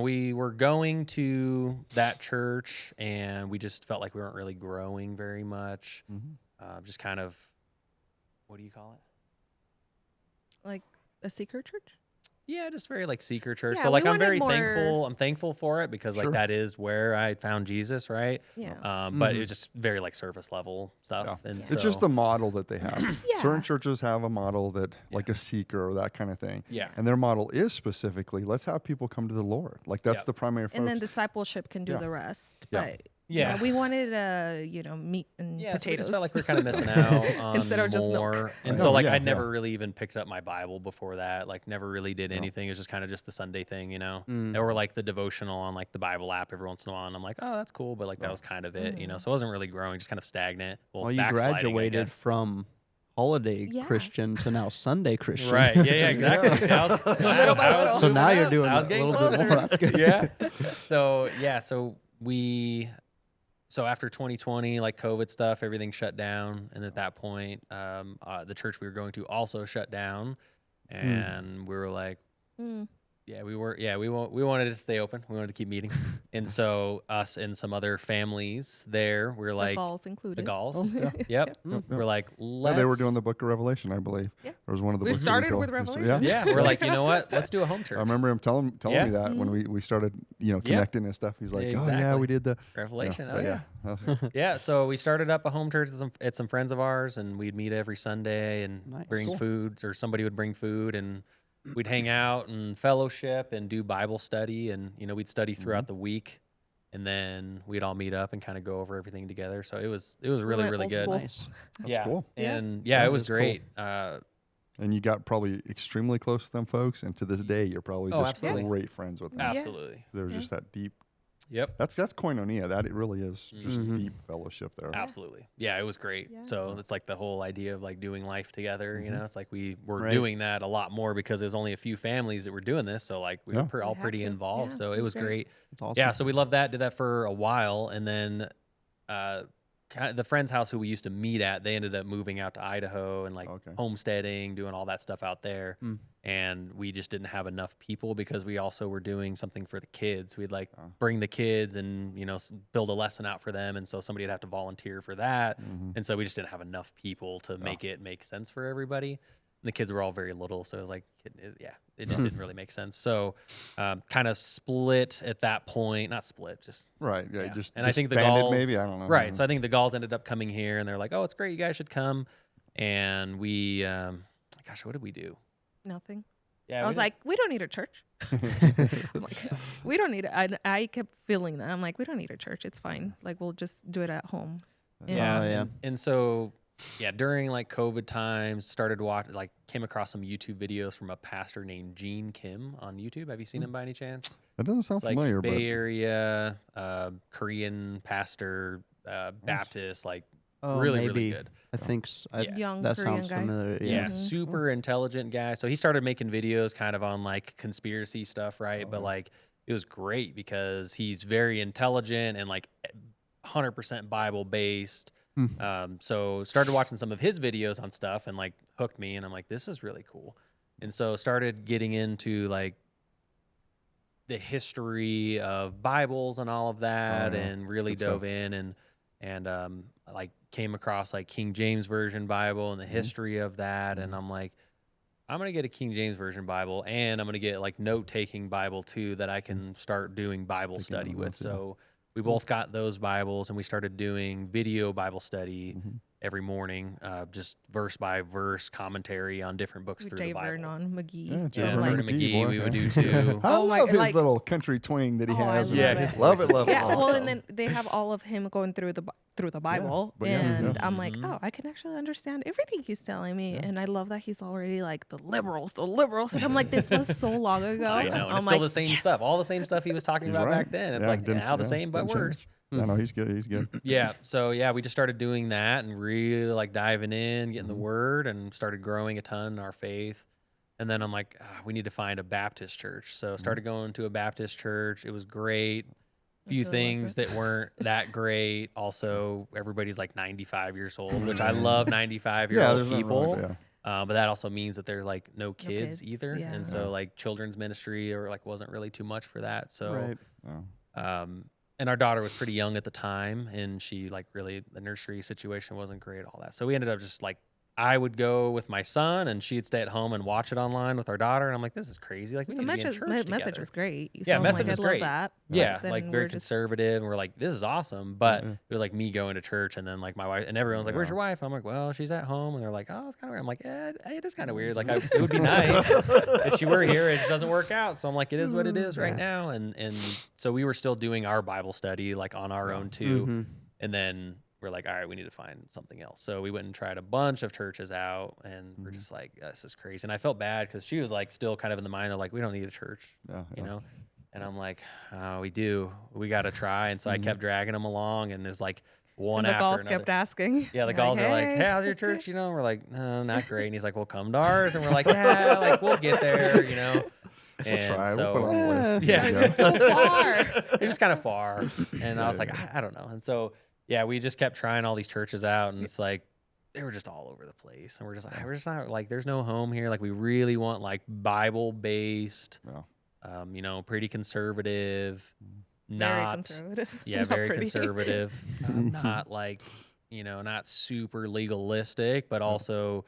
we were going to that church, and we just felt like we weren't really growing very much. Mhm. Just kind of, what do you call it? Like a secret church? Yeah, just very like seeker church. Yeah, So like we I'm very wanted thankful. more- I'm thankful for it because like Sure. that is where I found Jesus, right? Yeah. But Mhm. it's just very like service level stuff. Yeah. And It's so, It's just the model that they have. Yeah. Certain churches have a model that, like a seeker or that kind of thing. yeah. And their model is specifically, let's have people come to the Lord. Like that's Yep. the primary focus. And then discipleship can do Yeah. the rest. Yeah. But Yeah. we wanted meat and Yeah, so we potatoes. just felt like we were kind of missing out on Instead of just milk. more. And No, so like yeah, I'd never yeah. really even picked up my Bible before that. Like never really did No. anything. It was just kind of just the Sunday thing, Mm. Or like the devotional on like the Bible app every once in a while. And I'm like, oh, that's cool. But like that was kind of it, So I wasn't really growing, just kind of stagnant. Well, you backsliding, I graduated guess. from holiday Yeah. Christian to now Sunday Christian. Right. Yeah, which yeah, is- exactly. I was- Little by I was little. So now moving you're up. doing I was a getting little bit closer. more. That's good. Yeah. So after 2020, like COVID stuff, everything shut down, and at that point, the church we were going to also shut down, and we were like, Mm. we wanted to stay open. We wanted to keep meeting, and so us and some other families there, we were The like Gauls included. the Gauls. Oh, yeah. Yep. Yep, yep. We're like, Yeah, let's. they were doing the Book of Revelation, I believe. Yeah. It was one of the We books. that started told- with we started- Revelation. Yeah, we're like, you know what? Let's do a home church. I remember him telling Yeah. me that when we started, connecting and stuff. He's like, oh yeah, Exactly. we did the Revelation. but Oh yeah. yeah. Yeah, so we started up a home church at some friends of ours, and we'd meet every Sunday and Nice. bring Cool. foods, or somebody would bring food, and we'd hang out and fellowship and do Bible study, and we'd study throughout the week, and then we'd all meet up and kind of go over everything together. So it was really went really old good. school. Nice. That's Yeah, cool. and Yeah, it that was is cool. great. And you got probably extremely close to them folks, and to this day, you're probably Oh, just absolutely. great friends with them. Yeah. Absolutely. There was Yeah. just that deep Yep. That's koinonia. That it really is just Mhm. deep fellowship there. Absolutely. Yeah, it was great. Yeah. So it's like the whole idea of like doing life together, you know, it's like we were Right. doing that a lot more because there's only a few families that were doing this. So like we Yeah. were all We had pretty to. involved. Yeah, So it it was was great. great. It's awesome. Yeah. So we loved that, did that for a while. And then kind of the friend's house who we used to meet at, they ended up moving out to Idaho and like Okay. homesteading, doing all that stuff out there. Mm. And we just didn't have enough people because we also were doing something for the kids. We'd like Oh. bring the kids and, you know, build a lesson out for them. And so somebody would have to volunteer for that. Mhm. And so we just didn't have enough people to make it make sense for everybody. And the kids were all very little. So it was like, it just didn't really make sense. So kind of split at that point, not split, just. Right. Yeah. Yeah. Just And I think the disbanded Gauls, maybe. I don't know. Right. So I think the Gauls ended up coming here and they're like, oh, it's great. You guys should come. And we, gosh, what did we do? Nothing. Yeah, I was like, we don't need a church. I'm like, we don't need it. I kept feeling that. I'm like, we don't need a church. It's fine. Like, we'll just do it at home. yeah. Oh, yeah. And so, yeah, during like COVID times, started came across some YouTube videos from a pastor named Gene Kim on YouTube. Have you seen him by any chance? That doesn't sound It's like familiar, Bay Area, Korean pastor, Nice. Baptist, like Oh, really, maybe. really good. I think so. Yeah. Young That Korean sounds guy. familiar. Yeah, Yeah. Mhm. super intelligent guy. So he started making videos kind of on like conspiracy stuff, right? Oh, But yeah. like it was great because he's very intelligent and like 100% Bible based. Hmm. So started watching some of his videos on stuff and like hooked me, and I'm like, this is really cool. And so started getting into like the history of Bibles and all of that, yeah. and really good stuff. dove in and like came across like King James Version Bible and the history of that, and I'm like, I'm gonna get a King James Version Bible, and I'm gonna get like note taking Bible too that I can start doing Bible Taking study notes, with. yeah. So we both got those Bibles, and we started doing video Bible study every morning, just verse by verse commentary on different books through Jay the Bible. Vernon McGee. Yeah, Jay Yeah, I'm Vernon like, Vernon McGee, boy, we would yeah. do too. I Oh my- love his like- little country twang that he Oh, I has. love Yeah, it. his love voice it, is love it. Yeah, love well, it. and then they have all of him going through the Bible, but yeah, and yeah. I'm like, Mhm. oh, I can actually understand everything he's telling me, Yeah. and I love that he's already like the liberals, and I'm like, this was so long ago. I know, and I'm it's like, still the same stuff, all the same stuff he was talking He's about right. back then. It's Yeah, like didn't- now the yeah, same but didn't change. worse. Yeah, no, he's good. He's good. Yeah. So yeah, we just started doing that and really like diving in, getting the word, and started growing a ton in our faith. And then I'm like, we need to find a Baptist church. So started going to a Baptist church. It was great. Few Until it things wasn't. that weren't that great. Also, everybody's like 95 years old, which I love 95-year-old there's nothing wrong people. with that, But that also means that there's like no kids kids, either. yeah. And so like children's ministry or like wasn't really too much for that. So Right. yeah. and our daughter was pretty young at the time, and she like really the nursery situation wasn't great, all that. So we ended up just like I would go with my son, and she'd stay at home and watch it online with our daughter. And I'm like, this is crazy. Like we the need to be in message, church message together. was great. Yeah, So I'm message like, was I great. love that. Yeah, But then like very we're just- conservative, and we're like, this is awesome. But Yeah. it was like me going to church, and then like my wife and everyone's like, where's your wife? I'm like, well, she's at home, and they're like, oh, it's kind of weird. I'm like, yeah, it is kind of weird. Like it would be nice if she were here. It just doesn't work out. So I'm like, it is what it is right now. And so we were still doing our Bible study like on our own too. Mhm. And then we're like, all right, we need to find something else. So we went and tried a bunch of churches out, and we're just like, this is crazy. And I felt bad because she was like still kind of in the mind of like, we don't need a church, Yeah, you yeah. know? And I'm like, oh, we do. We got to try. And so I kept dragging them along, and there's like one And the after Gauls another. kept asking. Yeah, the Like, Gauls are like, hey, how's your church? You know, we're like, no, not great. And he's like, well, come to ours. And we're like, yeah, like we'll get there, you know? We'll try. so, We'll put it on the list. Yeah. There you It's go. so far. it's just kind of far. And I was like, I don't know. And so, yeah, we just kept trying all these churches out, and it's like, they were just all over the place. And we're just not like, there's no home here. Like, we really want like Bible based, Yeah. you know, pretty conservative, Very not, conservative. yeah, Not very pretty. conservative, not like, you know, not super legalistic, but also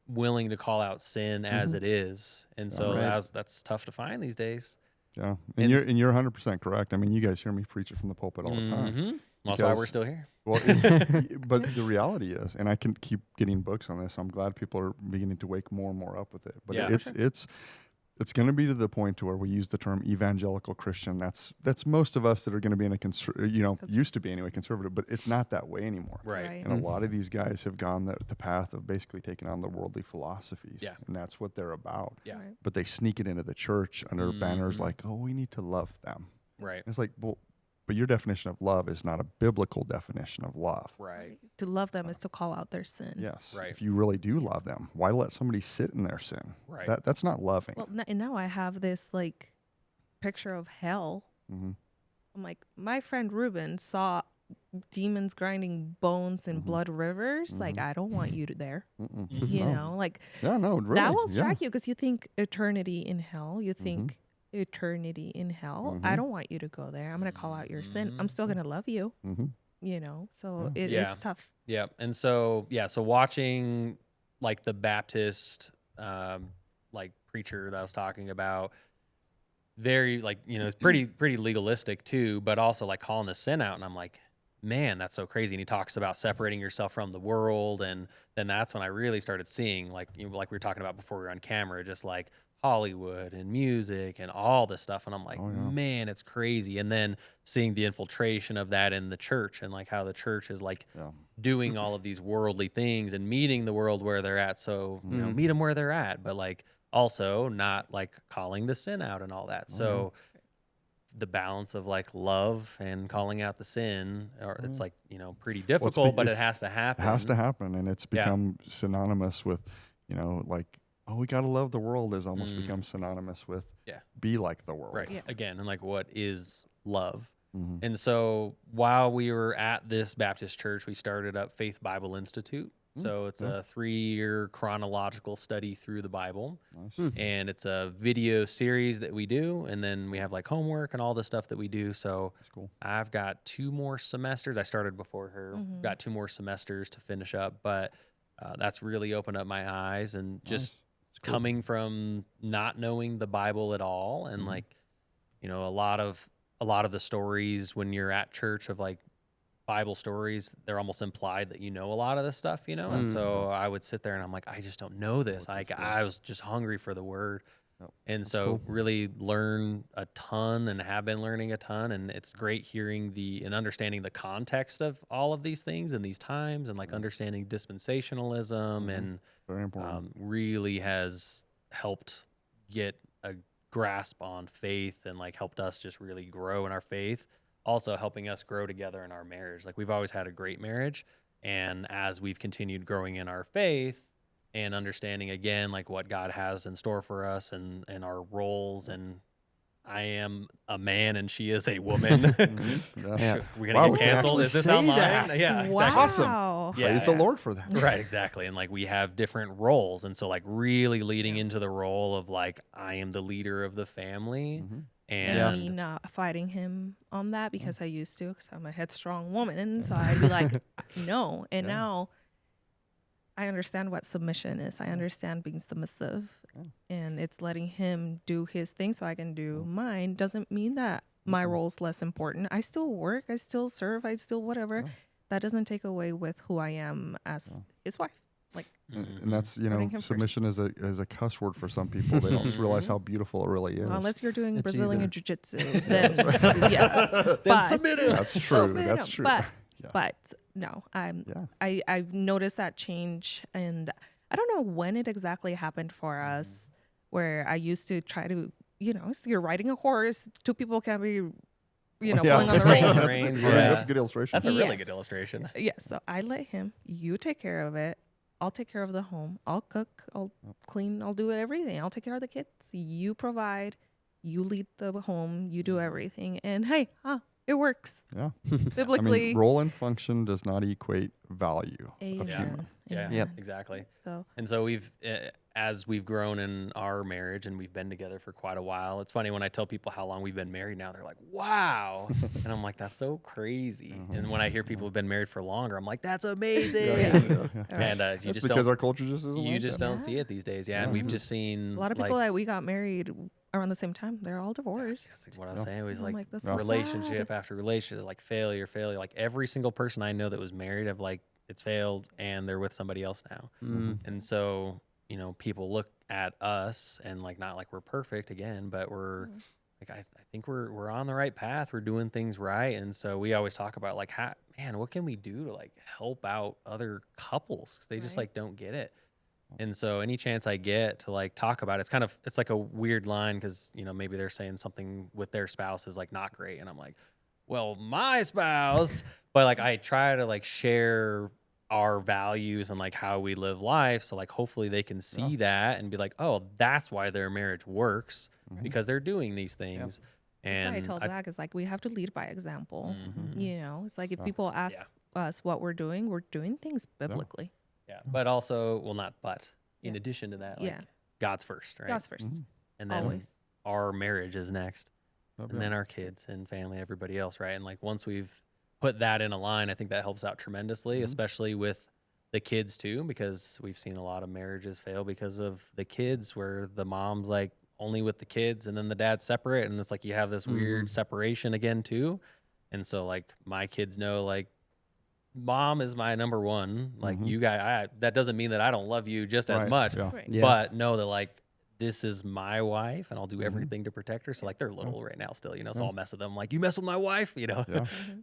willing to call out sin as it is. And so Right. that's tough to find these days. Yeah. And And you're 100% correct. I mean, you guys hear me preach it from the pulpit all the time. Mhm. That's why we're Because- still here. Well, but the reality is, and I can keep getting books on this. I'm glad people are beginning to wake more and more up with it. But Yeah. it's going to be to the point to where we use the term evangelical Christian. That's most of us that are going to be in a used to be anyway conservative, but it's not that way anymore. Right. And a lot of these guys have gone the path of basically taking on the worldly philosophies. Yeah. And that's what they're about. Yeah. Right. But they sneak it into the church under banners Mhm. like, oh, we need to love them. Right. It's like, well, but your definition of love is not a biblical definition of love. Right. To love them is to call out their sin. Yes. Right. If you really do love them, why let somebody sit in their sin? Right. That's not loving. Well, and now I have this like picture of hell. Mm-hmm. I'm like, my friend Ruben saw demons grinding bones and blood rivers. Like, I don't want you to there. You know, like Yeah, no, really. that will yeah. strike you because you think eternity in hell. You think eternity in hell. I don't want you to go there. I'm gonna call out your sin. I'm still gonna love you. You know, so Yeah. it's tough. Yeah. And so, so watching like the Baptist, like preacher that I was talking about, very like, it's pretty legalistic too, but also like calling the sin out. And I'm like, man, that's so crazy. And he talks about separating yourself from the world. And then that's when I really started seeing like, like we were talking about before we were on camera, just like Hollywood and music and all this stuff. And I'm like, man, it's crazy. And then seeing the infiltration of that in the church and like how the church is like doing all of these worldly things and meeting the world where they're at. So, meet them where they're at, but like also not like calling the sin out and all that. So the balance of like love and calling out the sin, or it's like, pretty difficult, but it has to happen. It has to happen. And it's become synonymous with, like, oh, we got to love the world has almost become synonymous with be like the world. Right. Yeah. Again, and like what is love? And so while we were at this Baptist church, we started up Faith Bible Institute. So it's a 3-year chronological study through the Bible. Nice. And it's a video series that we do. And then we have like homework and all the stuff that we do. So That's cool. I've got 2 more semesters. I started before her, got 2 more semesters to finish up. But that's really opened up my eyes and just coming from not knowing the Bible at all. And like, a lot of the stories when you're at church of like Bible stories, they're almost implied that a a lot of this stuff, and so I would sit there and I'm like, I just don't know this. I was just hungry for the word. And so really learn a ton and have been learning a ton. And it's great hearing and understanding the context of all of these things and these times and like understanding dispensationalism and Very important. really has helped get a grasp on faith and like helped us just really grow in our faith. Also helping us grow together in our marriage. Like we've always had a great marriage. And as we've continued growing in our faith and understanding again, like what God has in store for us and our roles, and I am a man and she is a woman. We're going to get canceled. Is this online? That. Yeah. Exactly. Wow. Awesome. Praise the Lord for that. Right, exactly. And like we have different roles. And so like really leading into the role of like, I am the leader of the family. And me not fighting him on that because I used to, because I'm a headstrong woman. So I'd be like, no. And now I understand what submission is. I understand being submissive. And it's letting him do his thing so I can do mine. Doesn't mean that my role's less important. I still work. I still serve. I still whatever. That doesn't take away with who I am as his wife. Like, and that's submission is a cuss word for some people. They don't realize how beautiful it really is. Unless you're doing It's Brazilian jiu-jitsu, then yes, then submit him. That's true. That's true. But no, I've noticed that change, and I don't know when it exactly happened for us. Where I used to try to, so you're riding a horse, 2 people can be, pulling on the reins. That's a good illustration. That's a really good illustration. Yes. So I let him. You take care of it. I'll take care of the home. I'll cook. I'll clean. I'll do everything. I'll take care of the kids. You provide. You lead the home. You do everything. And hey, it works. Yeah. Biblically. I mean, role and function does not equate value of human. Yeah, exactly. So we've, as we've grown in our marriage and we've been together for quite a while, it's funny when I tell people how long we've been married now, they're like, wow. And I'm like, that's so crazy. And when I hear people who've been married for longer, I'm like, that's amazing. And you just because our culture just isn't you just don't see it these days. And we've just seen a lot of people that we got married around the same time, they're all divorced. That's what I was saying. It was like that's so relationship sad. after relationship, like failure. Like every single person I know that was married, I've like, it's failed and they're with somebody else now. And so, people look at us and like, not like we're perfect again, but we're like, I think we're on the right path. We're doing things right. And so we always talk about like, what can we do to like help out other couples? Cause they just like don't get it. And so any chance I get to like talk about it, it's like a weird line because, you know, maybe they're saying something with their spouse is like not great. And I'm like, well, my spouse, but like I try to like share our values and like how we live life. So like hopefully they can see that and be like, oh, that's why their marriage works because they're doing these things. That's And why I tell Zach is like we have to lead by example. Mhm. You know, it's like if people ask us what we're doing things biblically. Yeah, but also, well, not but. In addition to that, like God's first, right? God's 1st And then always. our marriage is next, and then our kids and family, everybody else, right? And like once we've put that in a line, I think that helps out tremendously, especially with the kids too, because we've seen a lot of marriages fail because of the kids, where the mom's like only with the kids, and then the dad's separate, and it's like you have this weird separation again too. And so like my kids know like mom is my number one. Like you guys, that doesn't mean that I don't love you just as much, but know that like this is my wife and I'll do everything to protect her. So like they're little right now still, you know, so I'll mess with them. Like you mess with my wife, you know,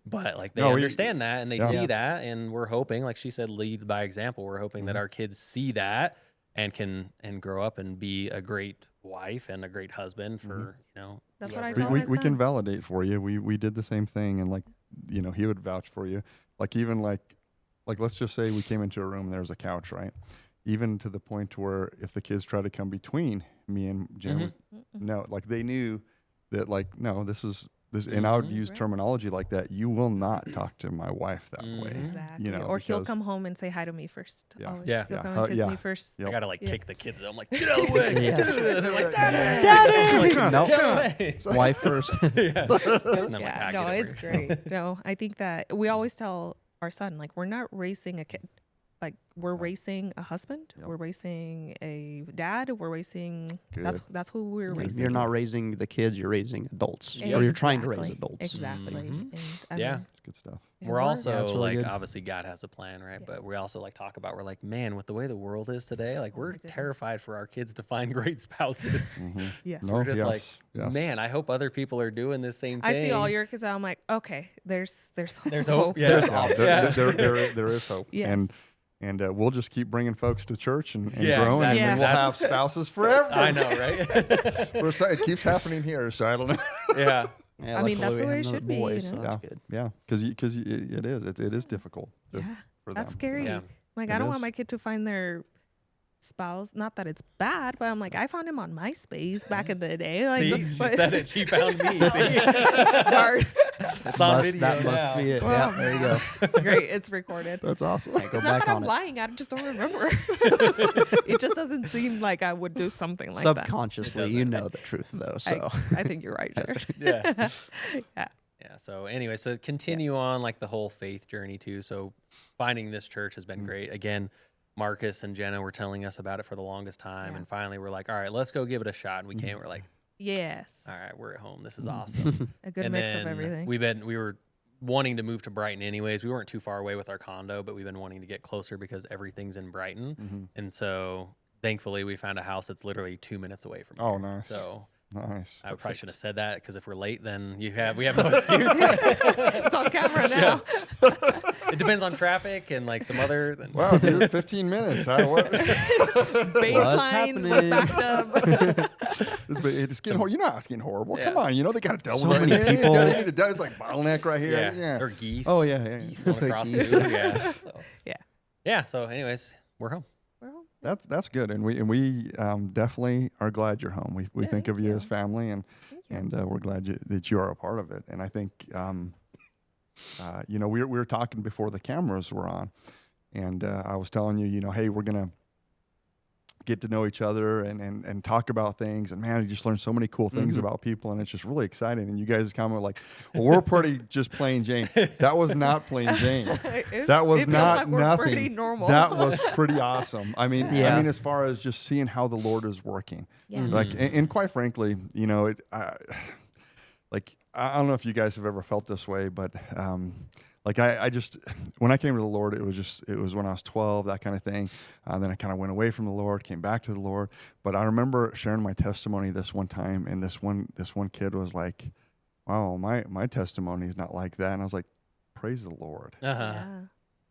but like they understand that and they see that. And we're hoping, like she said, lead by example. We're hoping that our kids see that and can grow up and be a great wife and a great husband for, you know, that's what I whoever. tell my we can son. validate for you. We did the same thing, and like, you know, he would vouch for you. Like even like let's just say we came into a room, there's a couch, right? Even to the point where if the kids try to come between me and Jen, no, like they knew that like, no, this is this, and I would use terminology like that. You will not talk to my wife that way. Exactly. You know, or he'll come home and say hi to me first. Yeah. Always. Yeah. He'll come and kiss me first. I gotta like kick the kids. I'm like, get out of the way. They're like, Daddy. Daddy. No. Get out of the way. Wife first. And I'm like, Yeah, "Ah, no, get over it's here." great. No, I think that we always tell our son, like, we're not raising a kid. Like, we're raising a husband. We're raising a dad. We're raising, that's who we're raising. You're not raising the kids, you're raising adults. Or you're trying to raise adults. Exactly. And, I Yeah. mean, It's good stuff. yeah, We're also that's really like, good. obviously God has a plan, right? But we also like talk about, we're like, man, with the way the world is today, like we're terrified for our kids to find great spouses. yes. No, We're just like, yes. man, I hope other people are doing the same thing. I see all your kids. I'm like, okay, there's There's hope. hope. Yeah. There's There is hope. Yes. And we'll just keep bringing folks to church and Yeah, growing, exactly. and then we'll Yeah. have spouses forever. I know, right? It keeps happening here, so I don't know. Yeah. Yeah, I mean, that's luckily the we way have it another should be, boy, you so know? that's good. Yeah, because it is difficult. Yeah. For That's them. scary. Yeah. Like, It I don't want is. my kid to find their spouse. Not that it's bad, but I'm like, I found him on MySpace back in the day. Like, See, she said it. She found me. See? Darn. It's on video That must now. be it. Well, Yeah, there you go. Great, it's recorded. That's awesome. Go It's not back that I'm on it. lying. I just don't remember. It just doesn't seem like I would do something like that. Subconsciously, you know the truth, though. So I think you're right, Jared. Yeah. Yeah. Yeah. So anyway, so continue on like the whole faith journey too. So finding this church has been great. Again, Marcus and Jenna were telling us about it for the longest time. Yeah. And finally we're like, all right, let's go give it a shot. And we came, we're like, Yes. all right, we're at home. This is awesome. A good And mix of then everything. we were wanting to move to Brighton anyways. We weren't too far away with our condo, but we've been wanting to get closer because everything's in Brighton. And so thankfully we found a house that's literally 2 minutes away from here. Oh, nice. So Nice. I probably shouldn't have said that because if we're late, then we have no excuse. It's on camera now. It depends on traffic and like some other. Wow, dude, 15 minutes. Baseline was happening? backed up. It's getting horrible. You're not asking horrible. Yeah. Come on, you know they got to double So right many there. people- They need to do- It's like bottleneck right here. Yeah. Or geese. Oh, yeah, There's yeah. geese going across Geese. too. Yeah. So. Yeah. Yeah. So, anyways, we're home. Well, That's good, and we definitely are glad you're home. We think of thank you you. as family, and we're glad that you are a part of it. And I think we were talking before the cameras were on, and I was telling you, hey, we're gonna get to know each other and talk about things, and man, you just learn so many cool things about people, and it's just really exciting. And you guys comment like, well, we're pretty just plain Jane. That was not plain Jane. That was it feels not like we're nothing. pretty normal. That was pretty awesome. I mean, Yeah. as far as just seeing how the Lord is working, Yeah. like, and quite frankly, I don't know if you guys have ever felt this way, but I just, when I came to the Lord, it was when I was 12, that kind of thing. Then I kind of went away from the Lord, came back to the Lord. But I remember sharing my testimony this one time, and this one kid was like, "Wow, my testimony is not like that." And I was like, "Praise the Lord." Uh huh. Yeah.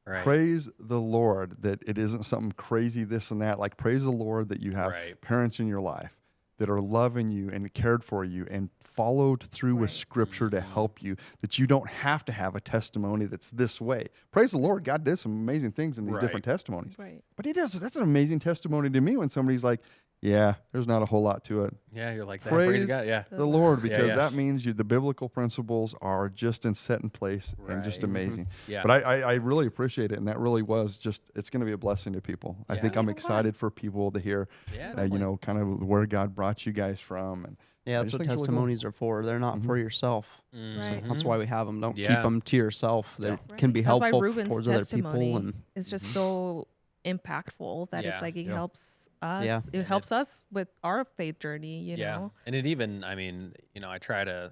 Right. Praise the Lord that it isn't something crazy, this and that. Like, praise the Lord that you have Right. parents in your life that are loving you and cared for you and followed through with Right. scripture to help you, that you don't have to have a testimony that's this way. Praise the Lord. God did some amazing things in these different testimonies. Right. But that's an amazing testimony to me when somebody's like, yeah, there's not a whole lot to it. Yeah, you're like that. Praise God. Yeah. the Lord, because yeah. that means the biblical principles are just set in place and just Right. amazing. Yeah. But I really appreciate it, and that really was just, it's going to be a blessing to people. I think Yeah. I'm Yeah. excited for people to hear, Yeah. kind of where God brought you guys from. And Yeah, I that's just what think it's really cool. testimonies are for. They're not for yourself. Right. That's why we have them. Don't keep Yeah. them to yourself. They Right. can be That's why helpful Ruben's towards other testimony people. And is just so impactful that it's Yeah. like it Yeah. helps us. Yeah. It And helps it's- us with our faith journey, you know. And it even, I mean, I try to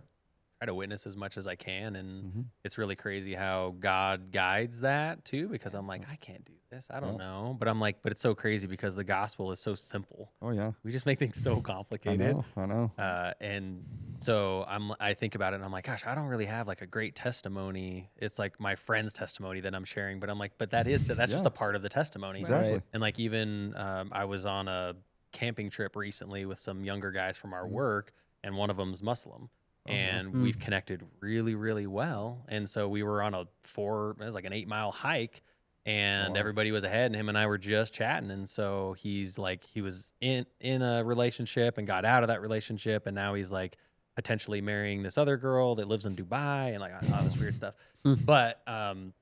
witness as much as I can, and it's really crazy how God guides that too, because I'm like, I can't do this. I don't know. But I'm like, but it's so crazy because the gospel is so simple. Oh, yeah. We just make things so I complicated. know. And so I think about it and I'm like, gosh, I don't really have like a great testimony. It's like my friend's testimony that I'm sharing, but I'm like, but that's just Yeah. a part of the testimony. Exactly. Right. And like, even I was on a camping trip recently with some younger guys from our work, and one of them's Muslim. And we've connected really, really well. And so we were on it was like an 8-mile hike, and everybody was ahead, and him and I were just chatting. And so he's like, he was in a relationship and got out of that relationship, and now he's like potentially marrying this other girl that lives in Dubai, and like all this weird stuff. But and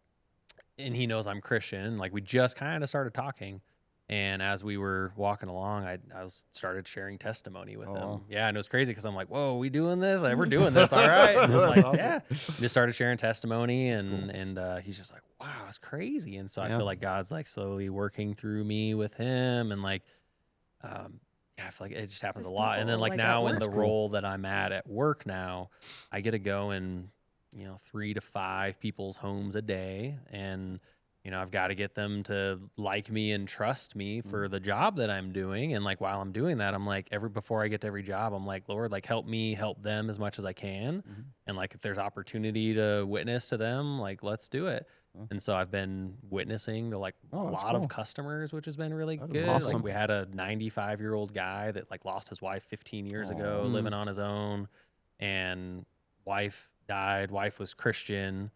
he knows I'm Christian, and like we just kind of started talking. And as we were walking along, I started sharing testimony with him. Yeah, and it was crazy because I'm like, "Whoa, we doing this? Like, we're doing this, all right?" And I'm like, awesome. "Yeah." Just started sharing testimony, and he's just like, "Wow, it's crazy." And so I feel like God's like slowly working through me with him, and like, I feel like it just happens a lot. And then like people, like, now at in the work. role that I'm at work now, I get to go in, 3 to 5 people's homes a day, and I've got to get them to like me and trust me for the job that I'm doing. And like, while I'm doing that, I'm like, before I get to every job, I'm like, Lord, like, help me help them as much as I can. And like, if there's opportunity to witness to them, like, let's do it. And so I've been witnessing to like a lot of customers, which has been really good. awesome. Like, we had a 95-year-old guy that like lost his wife 15 years ago, living on his own, and wife died. Wife was Christian.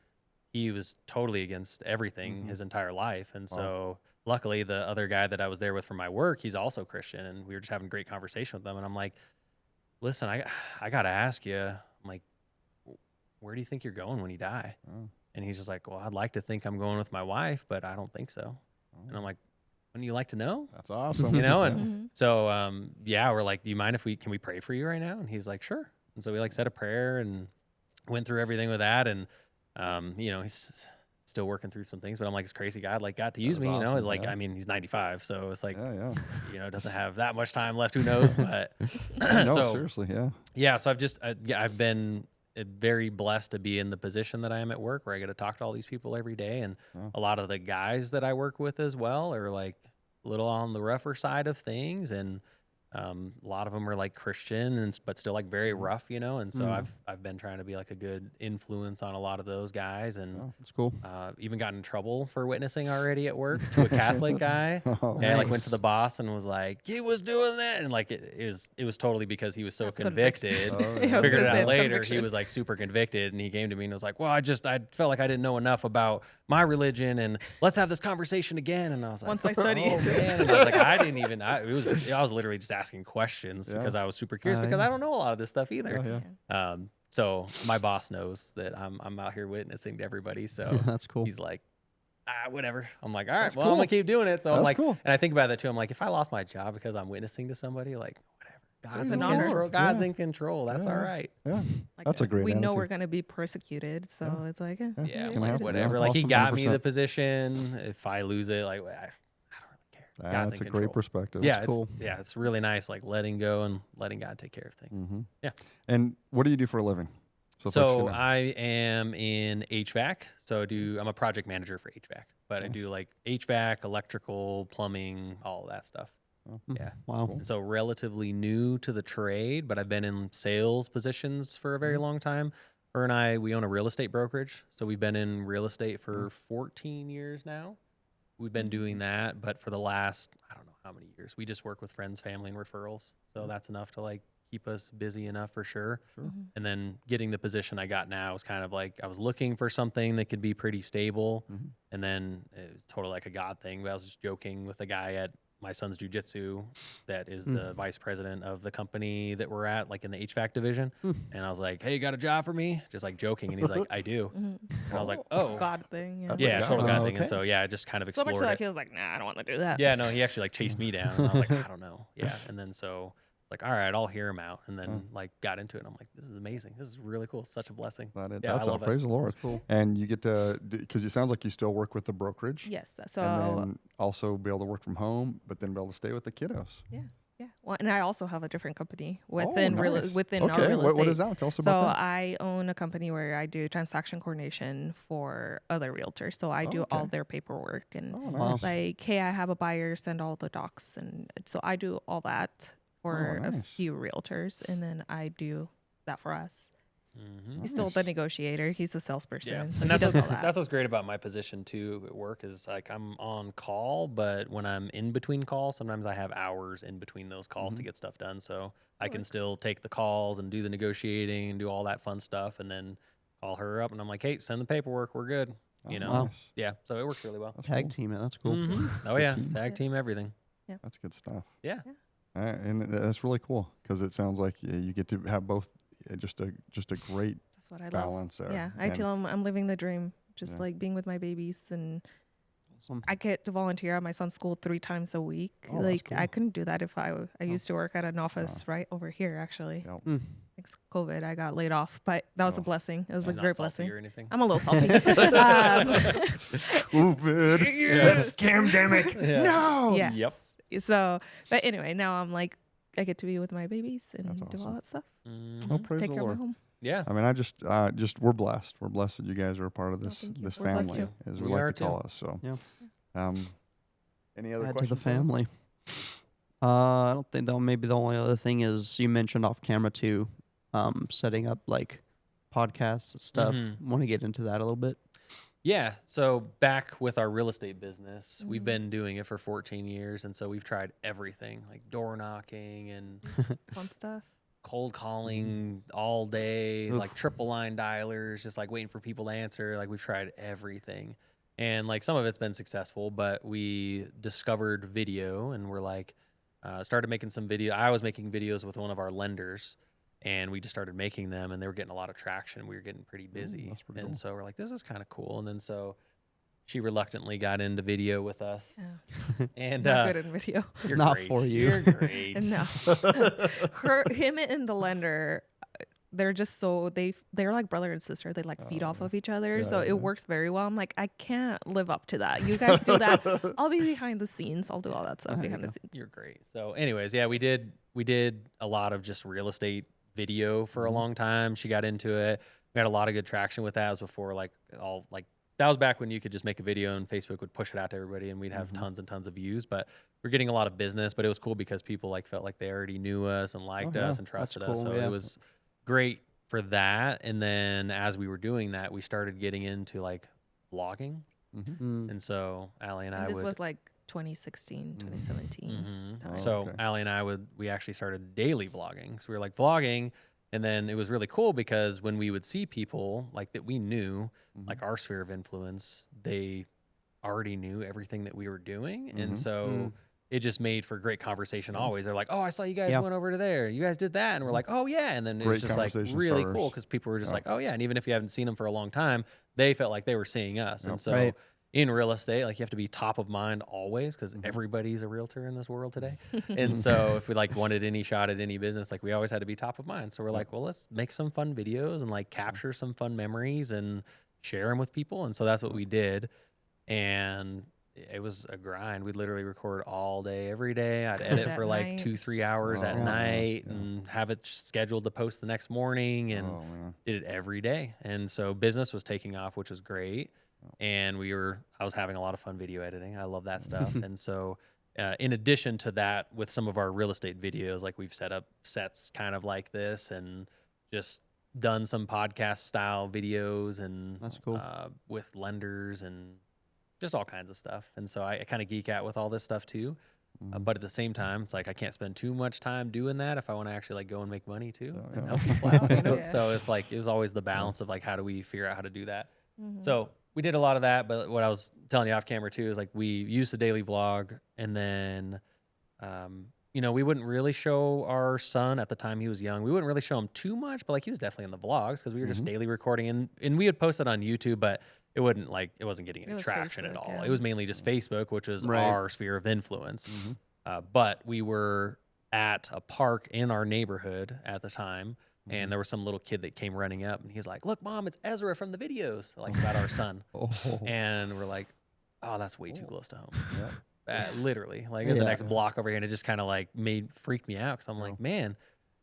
He was totally against everything his entire life. And so luckily the other guy that I was there with from my work, he's also Christian, and we were just having a great conversation with them. And I'm like, listen, I got to ask you, I'm like, where do you think you're going when you die? And he's just like, well, I'd like to think I'm going with my wife, but I don't think so. And I'm like, wouldn't you like to know? That's awesome. And so, we're like, do you mind if can we pray for you right now? And he's like, sure. And so we like said a prayer and went through everything with that. And, he's still working through some things, but I'm like, it's crazy. God like got to use me, awesome, it's like, I mean, he's 95. So it's like, Yeah. doesn't have that much time left. Who knows? But No, so, seriously. Yeah. yeah. So I've been very blessed to be in the position that I am at work, where I get to talk to all these people every day. And a lot of the guys that I work with as well are like a little on the rougher side of things. And a lot of them are like Christian, but still like very rough, and so I've been trying to be like a good influence on a lot of those guys, and It's cool. even got in trouble for witnessing already at work to a Catholic guy. I like went to the boss and was like, he was doing that, and like it was totally because he was so That's convicted. conviction. I was Figured it gonna say out it's later. conviction. He was like super convicted, and he came to me and was like, well, I felt like I didn't know enough about my religion, and let's have this conversation again. And I was like, Once I study. oh, man. And I was like, I was literally just asking questions because I was super curious, because I don't know a lot of this stuff either. So my boss knows that I'm out here witnessing to everybody. So That's cool. he's like, whatever. I'm like, all right, That's well, I'm cool. gonna keep doing it. So I'm That's like, cool. and I think about that too. I'm like, if I lost my job because I'm witnessing to somebody, like, whatever. God's an in honor. control. God's Yeah. in control. That's all right. Yeah. Like, That's a great we know attitude. we're going to be persecuted. So it's like, Yeah, it's it gonna is happen. what it is. whatever. That's Like, he awesome, got me 100%. the position. If I lose it, like, I don't really care. God's That's in a control. great perspective. Yeah, cool. it's really nice, like letting go and letting God take care of things. Yeah. And what do you do for a living? folks So can know. I am in HVAC. So I'm a project manager for HVAC, but I do like HVAC, electrical, plumbing, all of that stuff. Yeah. Wow. So relatively new to the trade, but I've been in sales positions for a very long time. her and I, we own a real estate brokerage. So we've been in real estate for 14 years now. We've been doing that, but for the last, I don't know how many years, we just work with friends, family, and referrals. So that's enough to like keep us busy enough for sure. And then getting the position I got now was kind of like, I was looking for something that could be pretty stable. And then it was totally like a God thing. But I was just joking with a guy at my son's jiu-jitsu that is the vice president of the company that we're at, like in the HVAC division. And I was like, hey, you got a job for me? Just like joking. And he's like, I do. And I was like, oh. God thing. Yeah. Yeah, total God thing. okay. And so, yeah, I just kind of So explored much so that it. he was like, nah, I don't want to do that. Yeah, no, he actually like chased me down. And I was like, I don't know. Yeah. And then so it's like, all right, I'll hear him out. And then like got into it. And I'm like, this is amazing. This is really cool. Such a blessing. That's all. Praise the Lord. Cool. And you get to, because it sounds like you still work with the brokerage. Yes. So And then also be able to work from home, but then be able to stay with the kiddos. yeah. Well, and I also have a different company within our real estate. What is that? Tell us about that. So I own a company where I do transaction coordination for other realtors. So I do all their paperwork and like, hey, I have a buyer, send all the docs, and so I do all that for a few realtors, and then I do that for us. He's still the negotiator. He's a salesperson. Yeah. So And he does all that's that. what's great about my position too at work is like I'm on call, but when I'm in between calls, sometimes I have hours in between those calls to get stuff done. So I can still take the calls and do the negotiating and do all that fun stuff, and then call her up and I'm like, hey, send the paperwork. We're good. You know? Nice. Yeah. So it works really well. Tag team it. That's cool. Oh yeah. Tag team everything. That's good stuff. Yeah. And that's really cool because it sounds like you get to have both. Just a great That's what I love. balance there. Yeah, I tell him I'm living the dream, just like being with my babies, and I get to volunteer at my son's school 3 times a week. Like I couldn't do that if I used to work at an office right over here actually. Yep. Thanks COVID, I got laid off, but that was a blessing. It was a Not great salty blessing. or anything. I'm a little salty. COVID. That's scamdemic. No. Yes. Yep. So, but anyway, now I'm like, I get to be with my babies and do all that stuff. Oh, praise Take the care Lord. of my home. Yeah. I mean, I just we're blessed. We're blessed that you guys are a part of this thank you. this We're blessed family, too. as We we are like to call too. us. So, Yeah. Any other Add to questions? the family. I don't think though. Maybe the only other thing is you mentioned off camera too, setting up like podcasts and stuff. Want to get into that a little bit? Yeah. So back with our real estate business, we've been doing it for 14 years. And so we've tried everything like door knocking and Fun stuff. cold calling all day, like triple line dialers, just like waiting for people to answer. Like we've tried everything. And like some of it's been successful, but we discovered video and we're like, started making some video. I was making videos with one of our lenders. And we just started making them, and they were getting a lot of traction. We were getting pretty busy. that's pretty and cool. so we're like, this is kind of cool. And then so she reluctantly got into video with us. Yeah. And Not good in video. you're Not great. for you. You're great. No. Him and the lender, they're just so they're like brother and sister. They like feed off of each other. So it works very well. I'm like, I can't live up to that. You guys do that. I'll be behind the scenes. I'll do all that stuff behind the scenes. You're great. So anyways, yeah, we did a lot of just real estate video for a long time. She got into it. We had a lot of good traction with that. It was before that was back when you could just make a video and Facebook would push it out to everybody and we'd have tons and tons of views, but we're getting a lot of business, but it was cool because people like felt like they already knew us and liked us and trusted us. cool, So it was great for that. And then as we were doing that, we started getting into like vlogging. And so Aly and I This would was like 2016, 2017. time. So Aly and I we actually started daily vlogging. So we were like vlogging, and then it was really cool because when we would see people like that we knew, like our sphere of influence, they already knew everything that we were doing. And so it just made for great conversation always. They're like, oh, I saw you guys went over to there. You guys did that. And we're like, oh yeah. And then it was just like really cool because people were just like, oh yeah. And even if you haven't seen them for a long time, they felt like they were seeing us. And so in real estate, like you have to be top of mind always because everybody's a realtor in this world today. And so if we like wanted any shot at any business, like we always had to be top of mind. So we're like, well, let's make some fun videos and like capture some fun memories and share them with people. And so that's what we did. And it was a grind. We'd literally record all day, every day. I'd edit for like 2-3 hours at night and have it scheduled to post the next morning and did it every day. And so business was taking off, which was great. And I was having a lot of fun video editing. I love that stuff. And so in addition to that, with some of our real estate videos, like we've set up sets kind of like this and just done some podcast style videos and That's cool. with lenders and just all kinds of stuff. And so I kind of geek out with all this stuff too. But at the same time, it's like I can't spend too much time doing that if I want to actually like go and make money too and help people out. You know? Yeah. So it's like it was always the balance of like how do we figure out how to do that. Mhm. So we did a lot of that. But what I was telling you off camera too is like we used the daily vlog, and then you know, we wouldn't really show our son at the time he was young. We wouldn't really show him too much, but like he was definitely in the vlogs because we were just daily recording, and we would post it on YouTube, but it wasn't getting any was traction at Facebook, all. yeah. It was mainly just Facebook, which was Right. our sphere of influence. But we were at a park in our neighborhood at the time, and there was some little kid that came running up, and he's like, "Look, Mom, it's Ezra from the videos," like about our son. And we're like, "Oh, that's way too close to home." Literally, like it's the next block over here, and it just kind of like freaked me out because I'm like, man,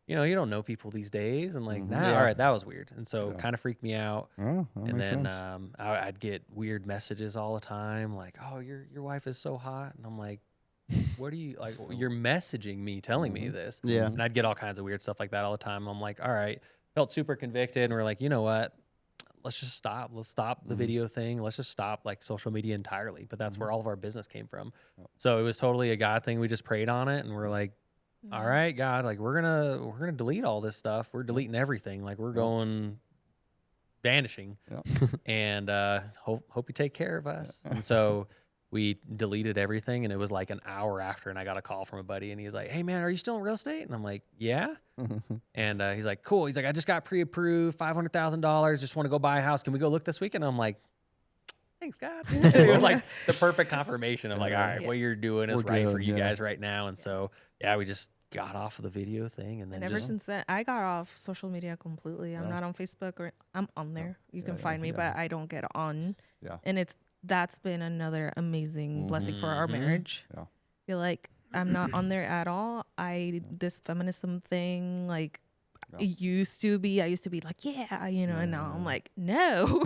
you know, you don't know people these days, and like, nah, all right, that was weird, and so kind of freaked me out. Yeah, that And makes then sense. I'd get weird messages all the time, like, "Oh, your wife is so hot," and I'm like, "What are you like? You're messaging me, telling me this?" Yeah. And I'd get all kinds of weird stuff like that all the time. I'm like, all right, felt super convicted, and we're like, you know what? Let's just stop. Let's stop the video thing. Let's just stop like social media entirely. But that's where all of our business came from. So it was totally a God thing. We just prayed on it, and we're like, all right, God, like we're gonna delete all this stuff. We're deleting everything. Like we're going vanishing, and hope you take care of us. And so we deleted everything, and it was like an hour after, and I got a call from a buddy, and he's like, "Hey man, are you still in real estate?" And I'm like, "Yeah." And he's like, "Cool." He's like, "I just got pre-approved, $500,000. Just want to go buy a house. Can we go look this weekend?" I'm like, "Thanks, God." It was like the perfect confirmation of like, all right, what you're doing is We're right for good, you guys right now. And so, yeah, we just got off of the video thing, and then And ever just since then, I got off social media completely. I'm not on Facebook, or I'm on there. You can find me, but I don't get on. Yeah. And that's been another amazing blessing for our marriage. Yeah. Feel like I'm not on there at all. This feminism thing, like it used to be. I used to be like, yeah, you know, and now I'm like, no.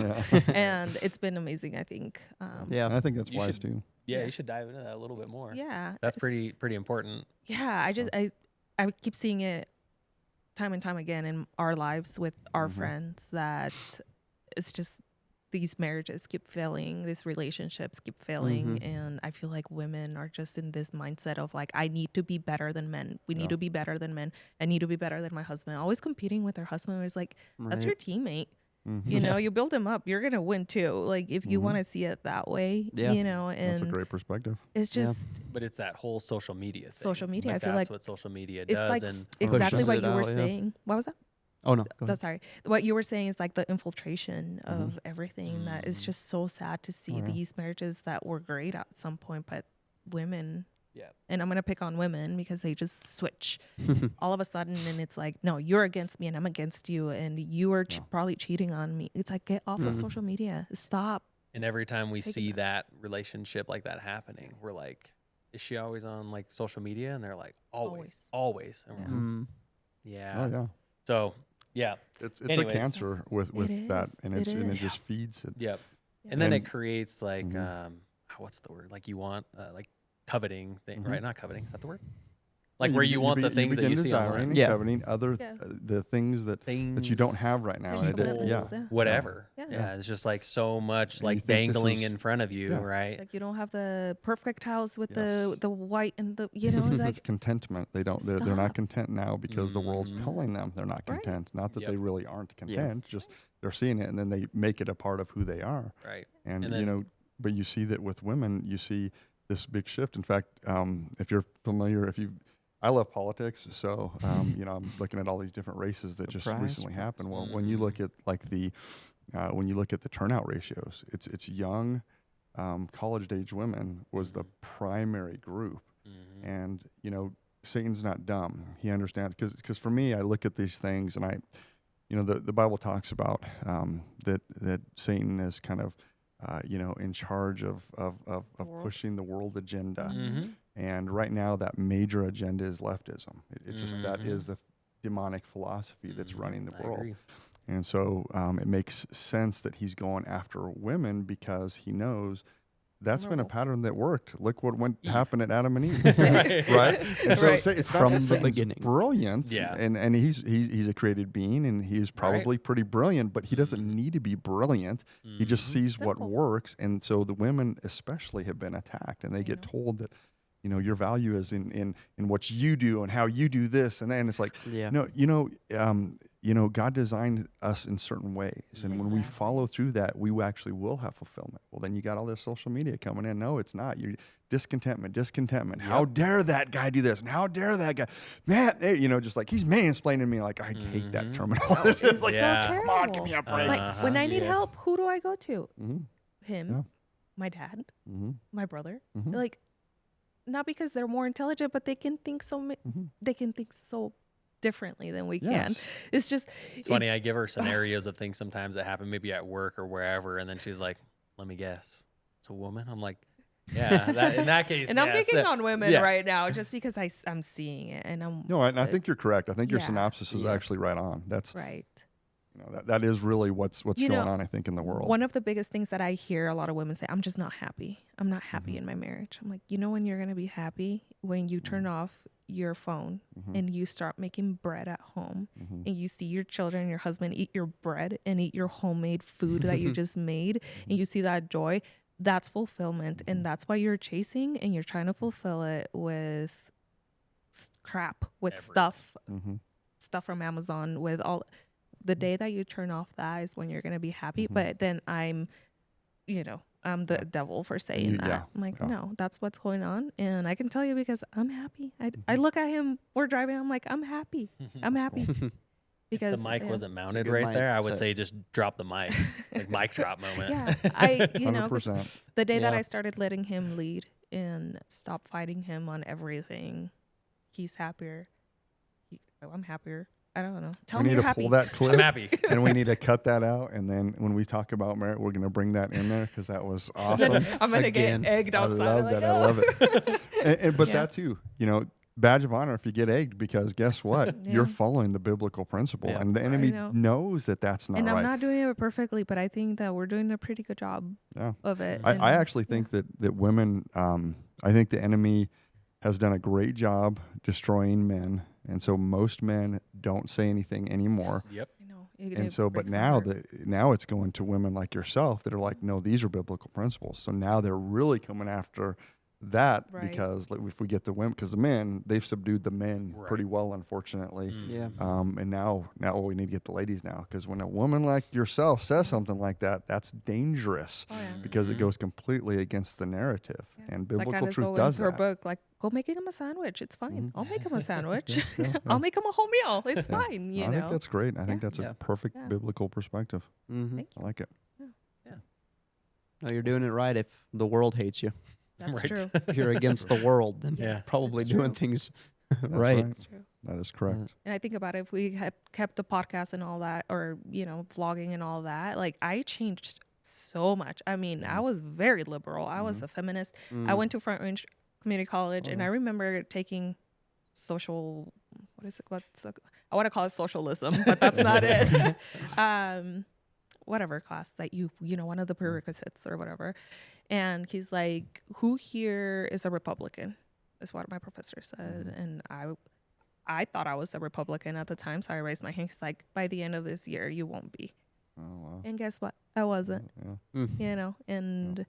And it's been amazing, I think. Yeah. And I think that's You wise should- too. yeah, you should dive into that a little bit more. Yeah. That's pretty important. Yeah, I keep seeing it time and time again in our lives with our friends that it's just these marriages keep failing, these relationships keep failing, and I feel like women are just in this mindset of like, I need to be better than men. We need to be better than men. I need to be better than my husband. Always competing with their husband. It's like, that's your teammate. You know, you build him up, you're gonna win too. Like if you want to see it that way, you know, and That's a great perspective. it's just But it's that whole social media thing. Social media, Like I feel that's like what social media it's does. like And exactly pushes what it you were out, yeah. saying. What was that? Oh no. Go ahead. Sorry. What you were saying is like the infiltration of everything. That it's just so sad to see these marriages that were great at some point, but women. yeah. And I'm gonna pick on women because they just switch all of a sudden, and it's like, no, you're against me and I'm against you, and you are probably cheating on me. It's like, get off of social media. Stop. And every time we Taking see that. that relationship like that happening, we're like, is she always on like social media? And they're like, always. And we're like, yeah. Oh yeah. So, yeah. It's Anyways. a cancer with It that, is. and It it is. just feeds it. Yep. And then And- it creates like, what's the word? Like you want, like coveting thing, right? Not coveting. Is that the word? Like where you want the things that you begin see desiring online. and Yeah. coveting other Yeah. the things that you don't have right now. Taking And it- commitments, yeah. Whatever. Yeah. Yeah. It's just like so much And you like think this dangling is- in front of you, yeah. right? Like you don't have the perfect house with Yes. the white and the, you know, it's It's like, contentment. They're not Stop. content now because the world's Mhm. telling them they're not Right. content. Not that Yep. they really aren't Yeah. content, just they're seeing it and then they make it a part of who they are. Right. And, And you then- know, but you see that with women, you see this big shift. In fact, if you're familiar, I love politics, so you know, I'm looking at all these different races that just Surprise, recently surprise. happened. Well, when you look at like when you look at the turnout ratios, it's young, college age women was the primary group, and you know, Satan's not dumb. He understands because for me, I look at these things and you know, the Bible talks about that Satan is kind of you know, in charge of world. pushing the world agenda. Mm-hmm. And right now, that major agenda is leftism. It just that is the demonic philosophy that's running the I world. agree. And so it makes sense that he's going after women because he knows that's been a Vulnerable. pattern that worked. Look what Eve. happened at Adam and Eve, Right. right? And so Right. it's not From that the Satan's beginning. brilliant, Yeah. and he's a created being, and he's probably pretty brilliant, but he doesn't need to be brilliant. He just sees what Simple. works, and so the women especially have been attacked, and they get told that, your value is in what you do and how you do this, and then it's like, Yeah. no, God designed us in certain ways, and when we Exactly. follow through that, we actually will have fulfillment. Well, then you got all this social media coming in. No, it's not. You're discontentment. How dare that guy do this? And how dare that guy, man? Just like he's mansplaining me. Like I hate that terminology. It's like, Yeah. So come on, give me a terrible. break. Like when I need help, who do I go to? Mm-hmm. Him, Yeah. my dad, Mm-hmm. my brother. Mhm. Like, not because they're more intelligent, but they can think they can think so differently than we can. Yes. It's just It's funny. I give her scenarios of things sometimes that happen maybe at work or wherever, and then she's like, "Let me guess, it's a woman." I'm like, "Yeah." In that case, And I'm yes. picking on women yeah. right now just because I'm seeing it, and I'm No, and I think you're correct. I think your Yeah. synopsis is Yeah. actually right on. That's right. that is really what's You going know, on. I think in the world. One of the biggest things that I hear a lot of women say, I'm just not happy. I'm not happy in my marriage. I'm like, when you're going to be happy? When you turn off your phone and you start making bread at home and you see your children and your husband eat your bread and eat your homemade food that you just made and you see that joy, that's fulfillment. And that's why you're chasing and you're trying to fulfill it with crap, with Everything. stuff from Amazon, with all. The day that you turn off that is when you're going to be happy. But then I'm the devil for saying that. yeah, I'm like, yeah. no, that's what's going on. And I can tell you because I'm happy. I look at him, we're driving. I'm like, I'm happy. I'm happy. Because If the mic wasn't a mounted good right there, I would mindset. say just drop the mic, like mic drop moment. Yeah, 'cause 100%. the day that Yeah. I started letting him lead and stop fighting him on everything, he's happier. I'm happier. I don't know. Tell We me need you're to happy. pull that I'm clip, happy. and we need to cut that out. And then when we talk about merit, we're going to bring that in there because that was awesome. Then I'm gonna Again. get egged I outside. love I'm like, that. I love it. But Yeah. that too, badge of honor if you get egged, because guess what? You're Yeah. following the biblical principle, Yeah. and the enemy know. knows that that's not And right. I'm not doing it perfectly, but I think that we're doing a pretty good job Yeah. of it. I And actually think that women, I think the enemy has done a great job destroying men. And so most men don't say anything anymore. Yep. I know. And so, but now it's going to women like yourself that are like, no, these are biblical principles. So now they're really coming after that Right. because like, if we get the women, because the men, they've subdued the men Right. pretty well, unfortunately. Yeah. And now we need to get the ladies now, because when a woman like yourself says something like that, that's dangerous Oh, yeah. because it goes completely against the narrative. Yeah. And Like biblical Candace truth Owens, does her that. book, like, go make him a sandwich. It's fine. I'll make him a sandwich. yeah. I'll make him a whole meal. It's Yeah. fine. I think that's great. I think Yeah. that's Yeah. a perfect Yeah. biblical perspective. Mm-hmm. Thank I like it. No, you're doing it right if the world hates you. That's Right. true. If you're against the world, then Yeah. probably it's doing true. things That's right. That's true. That is correct. And I think about it, if we had kept the podcast and all that, or, vlogging and all that, like, I changed so much. I mean, I was very liberal. I was a feminist. I went to Front Range Community College, and I remember taking social, I want to call it socialism, but that's not it. Whatever class that one of the prerequisites or whatever. And he's like, who here is a Republican? Is what my professor said. And I thought I was a Republican at the time, so I raised my hand. He's like, by the end of this year, you won't be. Oh, wow. And guess what? I wasn't, Yeah. and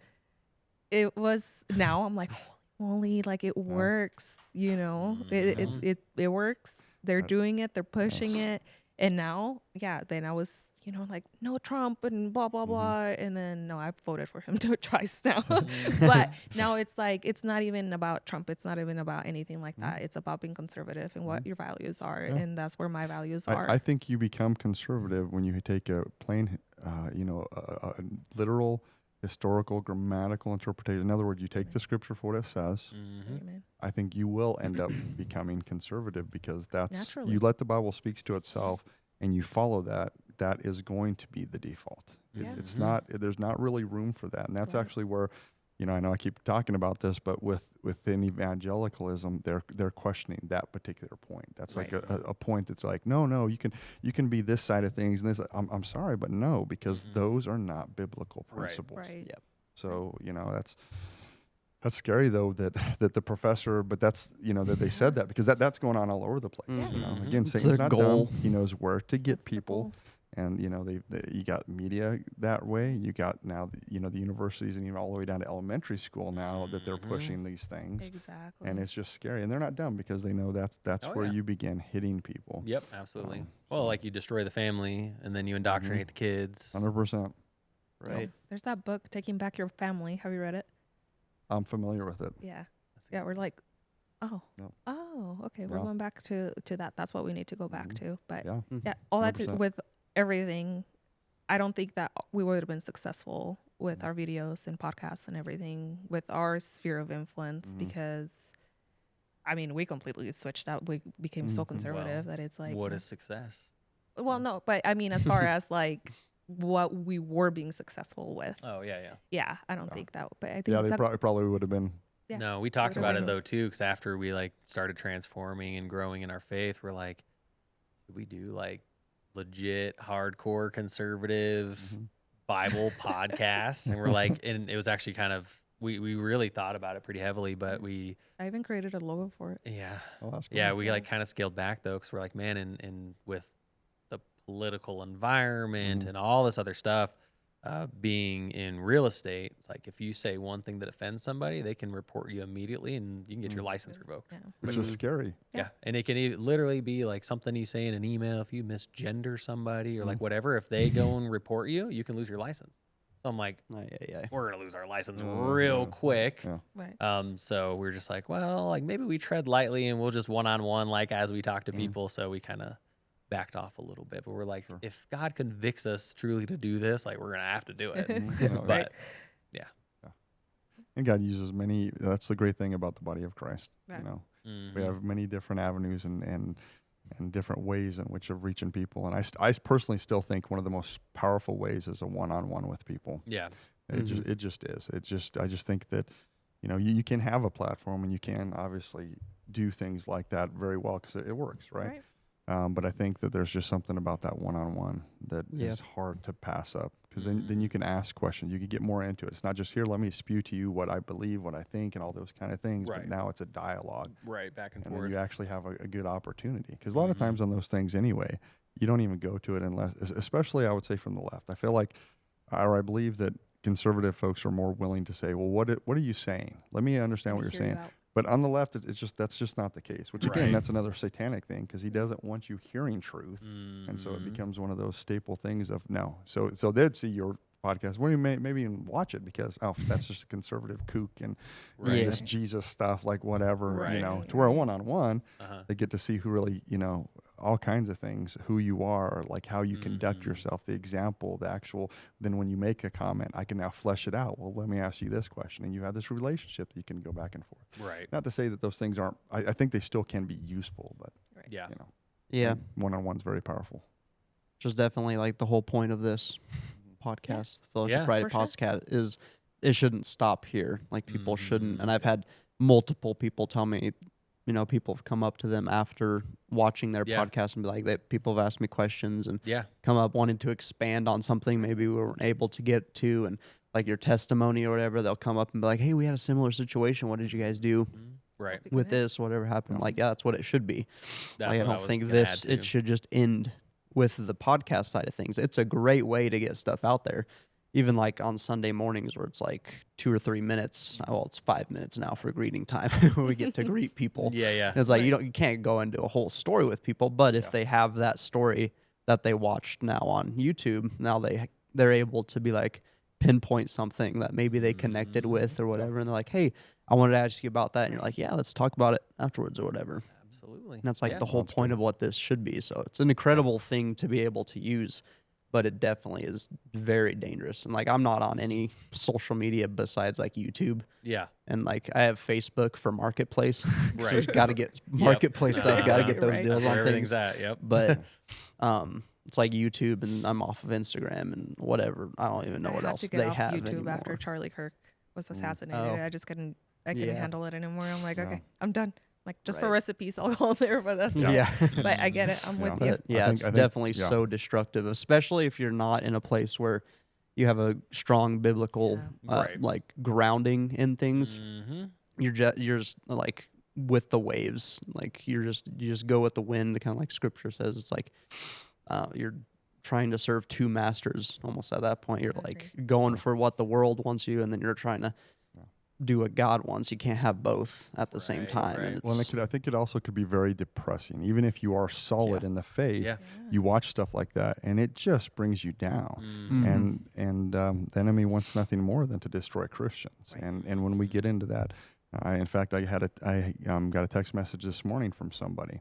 it was, now I'm like, holy moly, like it works, it works. They're doing it. They're pushing it. And now, then I was, like, no Trump and blah, blah, blah. And then, no, I voted for him twice now. But now it's like, it's not even about Trump. It's not even about anything like that. It's about being conservative and what your values are. Yeah. And that's where my values are. I think you become conservative when you take a plain, a literal, historical, grammatical interpretation. In other words, you take the scripture for what it says. Amen. I think you will end up becoming conservative because Naturally. you let the Bible speak to itself and you follow that. That is going to be the default. Yeah. It's not. There's not really room for that, and that's Right. actually where, I know I keep talking about this, but within evangelicalism, they're questioning that particular point. That's like Right. a point that's like, no, you can be this side of things, and this. I'm sorry, but no, because those are not biblical Right. principles. Right. Yep. So, that's scary though that the professor, but that's, that they said that because that's going on all over the place. Again, It's Satan's a not goal. dumb. He knows where to get That's the people. goal. And, you got media that way. You got now, the universities and even all the way down to elementary school now that they're pushing these things. Exactly. And it's just scary. And they're not dumb because they know that's Oh, where yeah. you begin hitting people. Yep, absolutely. So- Well, like you destroy the family and then you indoctrinate the kids. 100%. Right. There's that book, Taking Back Your Family. Have you read it? I'm familiar with it. Yeah. That's Yeah, we're like, No. okay, we're Yeah. going back to that. That's what we need to go back to. But Yeah. yeah, all that 100%. with everything, I don't think that we would have been successful with our videos and podcasts and everything with our sphere of influence because, I mean, we completely switched out. We became so conservative that it's like, what is success? well, no, but I mean, as far as like what we were being successful with, Oh, yeah. yeah, I don't think that. But I think Yeah, it's they up- probably would have been. Yeah. No, we talked Where do about we it go? though too, because after we like started transforming and growing in our faith, we're like, should we do like legit hardcore conservative Bible podcasts? And we're like, and it was actually kind of we really thought about it pretty heavily, but we I even created a logo for it. Oh, that's cool. yeah, we like kind of scaled back though, because we're like, man, and with the political environment and all this other stuff, being in real estate, it's like if you say one thing that offends somebody, they can report you immediately and you can get your license revoked. Yeah. Which is scary. Yeah. And it can literally be like something you say in an email. If you misgender somebody or like whatever, if they go and report you, you can lose your license. So I'm like, we're going to lose our license real quick. Yeah. Right. So we're just like, well, like maybe we tread lightly and we'll just one-on-one, like as we talk to people. So we kind of backed off a little bit, but we're like, if God convicts us truly to do this, like we're going to have to do it. But yeah. And God uses many. That's the great thing about the body of Christ. Right. We have many different avenues and different ways in which of reaching people. And I personally still think one of the most powerful ways is a one-on-one with people. Yeah. It just is. I just think that, you can have a platform and you can obviously do things like that very well because it works, right? But I think that there's just something about that one-on-one that is hard to pass up because then you can ask questions. You can get more into it. It's not just here, let me spew to you what I believe, what I think, and all those kind of things. Right. But now it's a dialogue. Right. Back and And forth. then you actually have a good opportunity. Because a lot of times on those things anyway, you don't even go to it unless, especially I would say from the left. I feel like, or I believe that conservative folks are more willing to say, well, what are you saying? Let me understand what you're saying. But on the left, that's just not the case. Which again, that's another satanic thing because he doesn't want you hearing truth, and so it becomes one of those staple things of no. So they'd see your podcast. Well, you maybe even watch it because that's just a conservative kook and this Jesus stuff, like whatever, To where one-on-one, they get to see who really, all kinds of things, who you are, like how you conduct yourself, the example, the actual. Then when you make a comment, I can now flesh it out. Well, let me ask you this question, and you have this relationship that you can go back and forth. Right. Not to say that those things aren't. I think they still can be useful, but Yeah. Yeah. One-on-one's very powerful. Which is definitely like the whole point of this podcast, the Fellowship Yeah. Friday For sure. podcast, is it shouldn't stop here. Like people shouldn't. And I've had multiple people tell me, people have come up to them after watching their podcast and be like, that people have asked me questions and come up wanting to expand on something maybe we weren't able to get to, and like your testimony or whatever, they'll come up and be like, hey, we had a similar situation. What did you guys do Right. with this? Whatever happened? Like, yeah, that's what it should be. That's Like, I what don't was think gonna add it to. should just end with the podcast side of things. It's a great way to get stuff out there. Even like on Sunday mornings where it's like 2 or 3 minutes. Well, it's 5 minutes now for greeting time where we get to greet people. Yeah. It's like you can't go into a whole story with people, but if they have that story that they watched now on YouTube, now they're able to be like pinpoint something that maybe they connected with or whatever, and they're like, hey, I wanted to ask you about that, and you're like, yeah, let's talk about it afterwards or whatever. Absolutely. And that's like Yeah. the whole point of what this should be. So it's an incredible thing to be able to use, but it definitely is very dangerous. And like, I'm not on any social media besides like YouTube. Yeah. And like, I have Facebook for Marketplace. Right. So got to get Marketplace stuff, got to get those Right. deals That's where on everything's things. at. Yep. But it's like YouTube, and I'm off of Instagram and whatever. I don't even know what else they have YouTube anymore. after Charlie Kirk was assassinated. Oh. I just couldn't handle it anymore. I'm like, okay, I'm done. Like just for Right. recipes, I'll go there, but that's Yeah. But I get it. I'm with you. But yeah, I it's think- definitely yeah. so destructive, especially if you're not in a place where you have a strong biblical Right. like grounding in things. Mm-hmm. You're just like with the waves, like you just go with the wind, kind of like Scripture says. It's like you're trying to serve two masters almost at that point. You're like going for what the world wants you, and then you're trying to do what God wants. You can't have both at the same time. Right. And Well, and I think it also could be very depressing. Even if you are solid in the faith, Yeah. you watch stuff like that, and it just brings you down. Mm-hmm. And the enemy wants nothing more than to destroy Christians. And when we get into that, I got a text message this morning from somebody,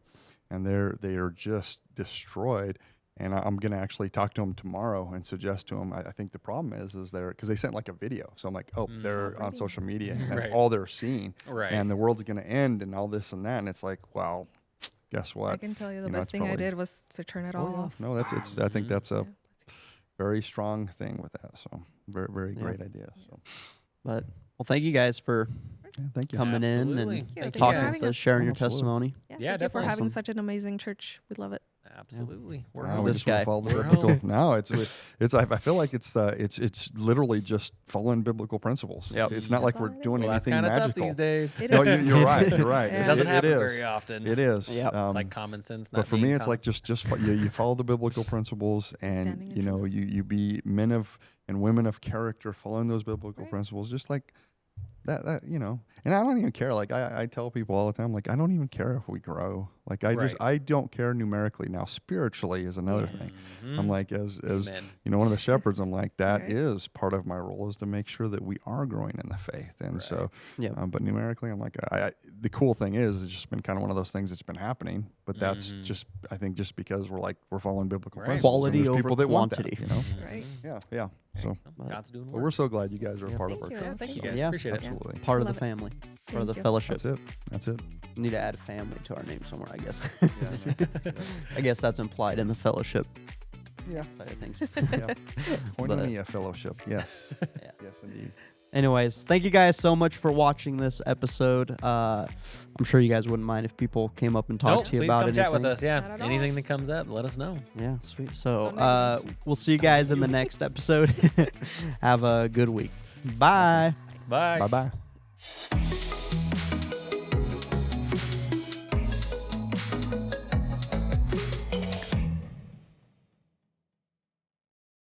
and they are just destroyed. And I'm going to actually talk to them tomorrow and suggest to them, I think the problem is because they sent like a video. So I'm like, they're on social media, and that's Right. all they're seeing. Right. And the world's going to end and all this and that. And it's like, well, guess what? I can tell you the You know, best it's thing I probably- did was to turn it Oh, yeah. off. No, I think that's a Yeah. very strong thing with that. So very, very Yeah. great idea. So But well, thank you guys for thank you. coming in Absolutely. and Thank you talking for with having us, us. sharing your Absolutely. testimony. Yeah, Yeah, thank you for definitely. having Awesome. such an amazing church. We love it. Absolutely. We're Wow, home. we This just wanna guy. follow the We're biblical. home. No, I feel like it's literally just following biblical principles. Yep. It's not like That's we're all it doing Well, that's anything kind of tough magical. these days. It No, is. you're right. You're right. Yeah. It doesn't happen is. very often. It is. Yep. It's like common sense. But Not for me, being it's like just you follow the biblical principles, and Standing in you know truth. you be men of and women of character following those biblical Right. principles, just like that you know. And I don't even care. Like I tell people all the time, like I don't even care if we grow. Like I don't care numerically. Now spiritually is another thing. Mhm. I'm like as Amen. you know, one of the shepherds, I'm like, that Right. is part of my role, is to make sure that we are growing in the faith. And Right. so, Yeah. but numerically, I'm like, the cool thing is, it's just been kind of one of those things that's been happening. But that's Mhm. just, I think, just because we're following biblical Right. principles. Quality and there's over people that want quantity. that, you know? Right. Mhm. Yeah. So, But God's doing but work. we're so glad you guys are a Yeah. part Thank of our you. church. Thank You you. guys Yeah. appreciate it. Absolutely. part of the Love it. family, part of Thank the you. fellowship. That's it. That's it. Need to add family to our name somewhere, I guess. Yeah. I guess that's implied in the fellowship Yeah. side of things. Yeah. But- Koinonia fellowship. Yes. Yeah. Yes, indeed. Anyways, thank you guys so much for watching this episode. I'm sure you guys wouldn't mind if people came up and talked Nope, to you please about come anything. chat with us. Not Yeah. at all. Anything that comes up, let us know. Yeah, sweet. So No negative. we'll see you guys in the next episode. Have a good week. Bye. Bye. Bye bye.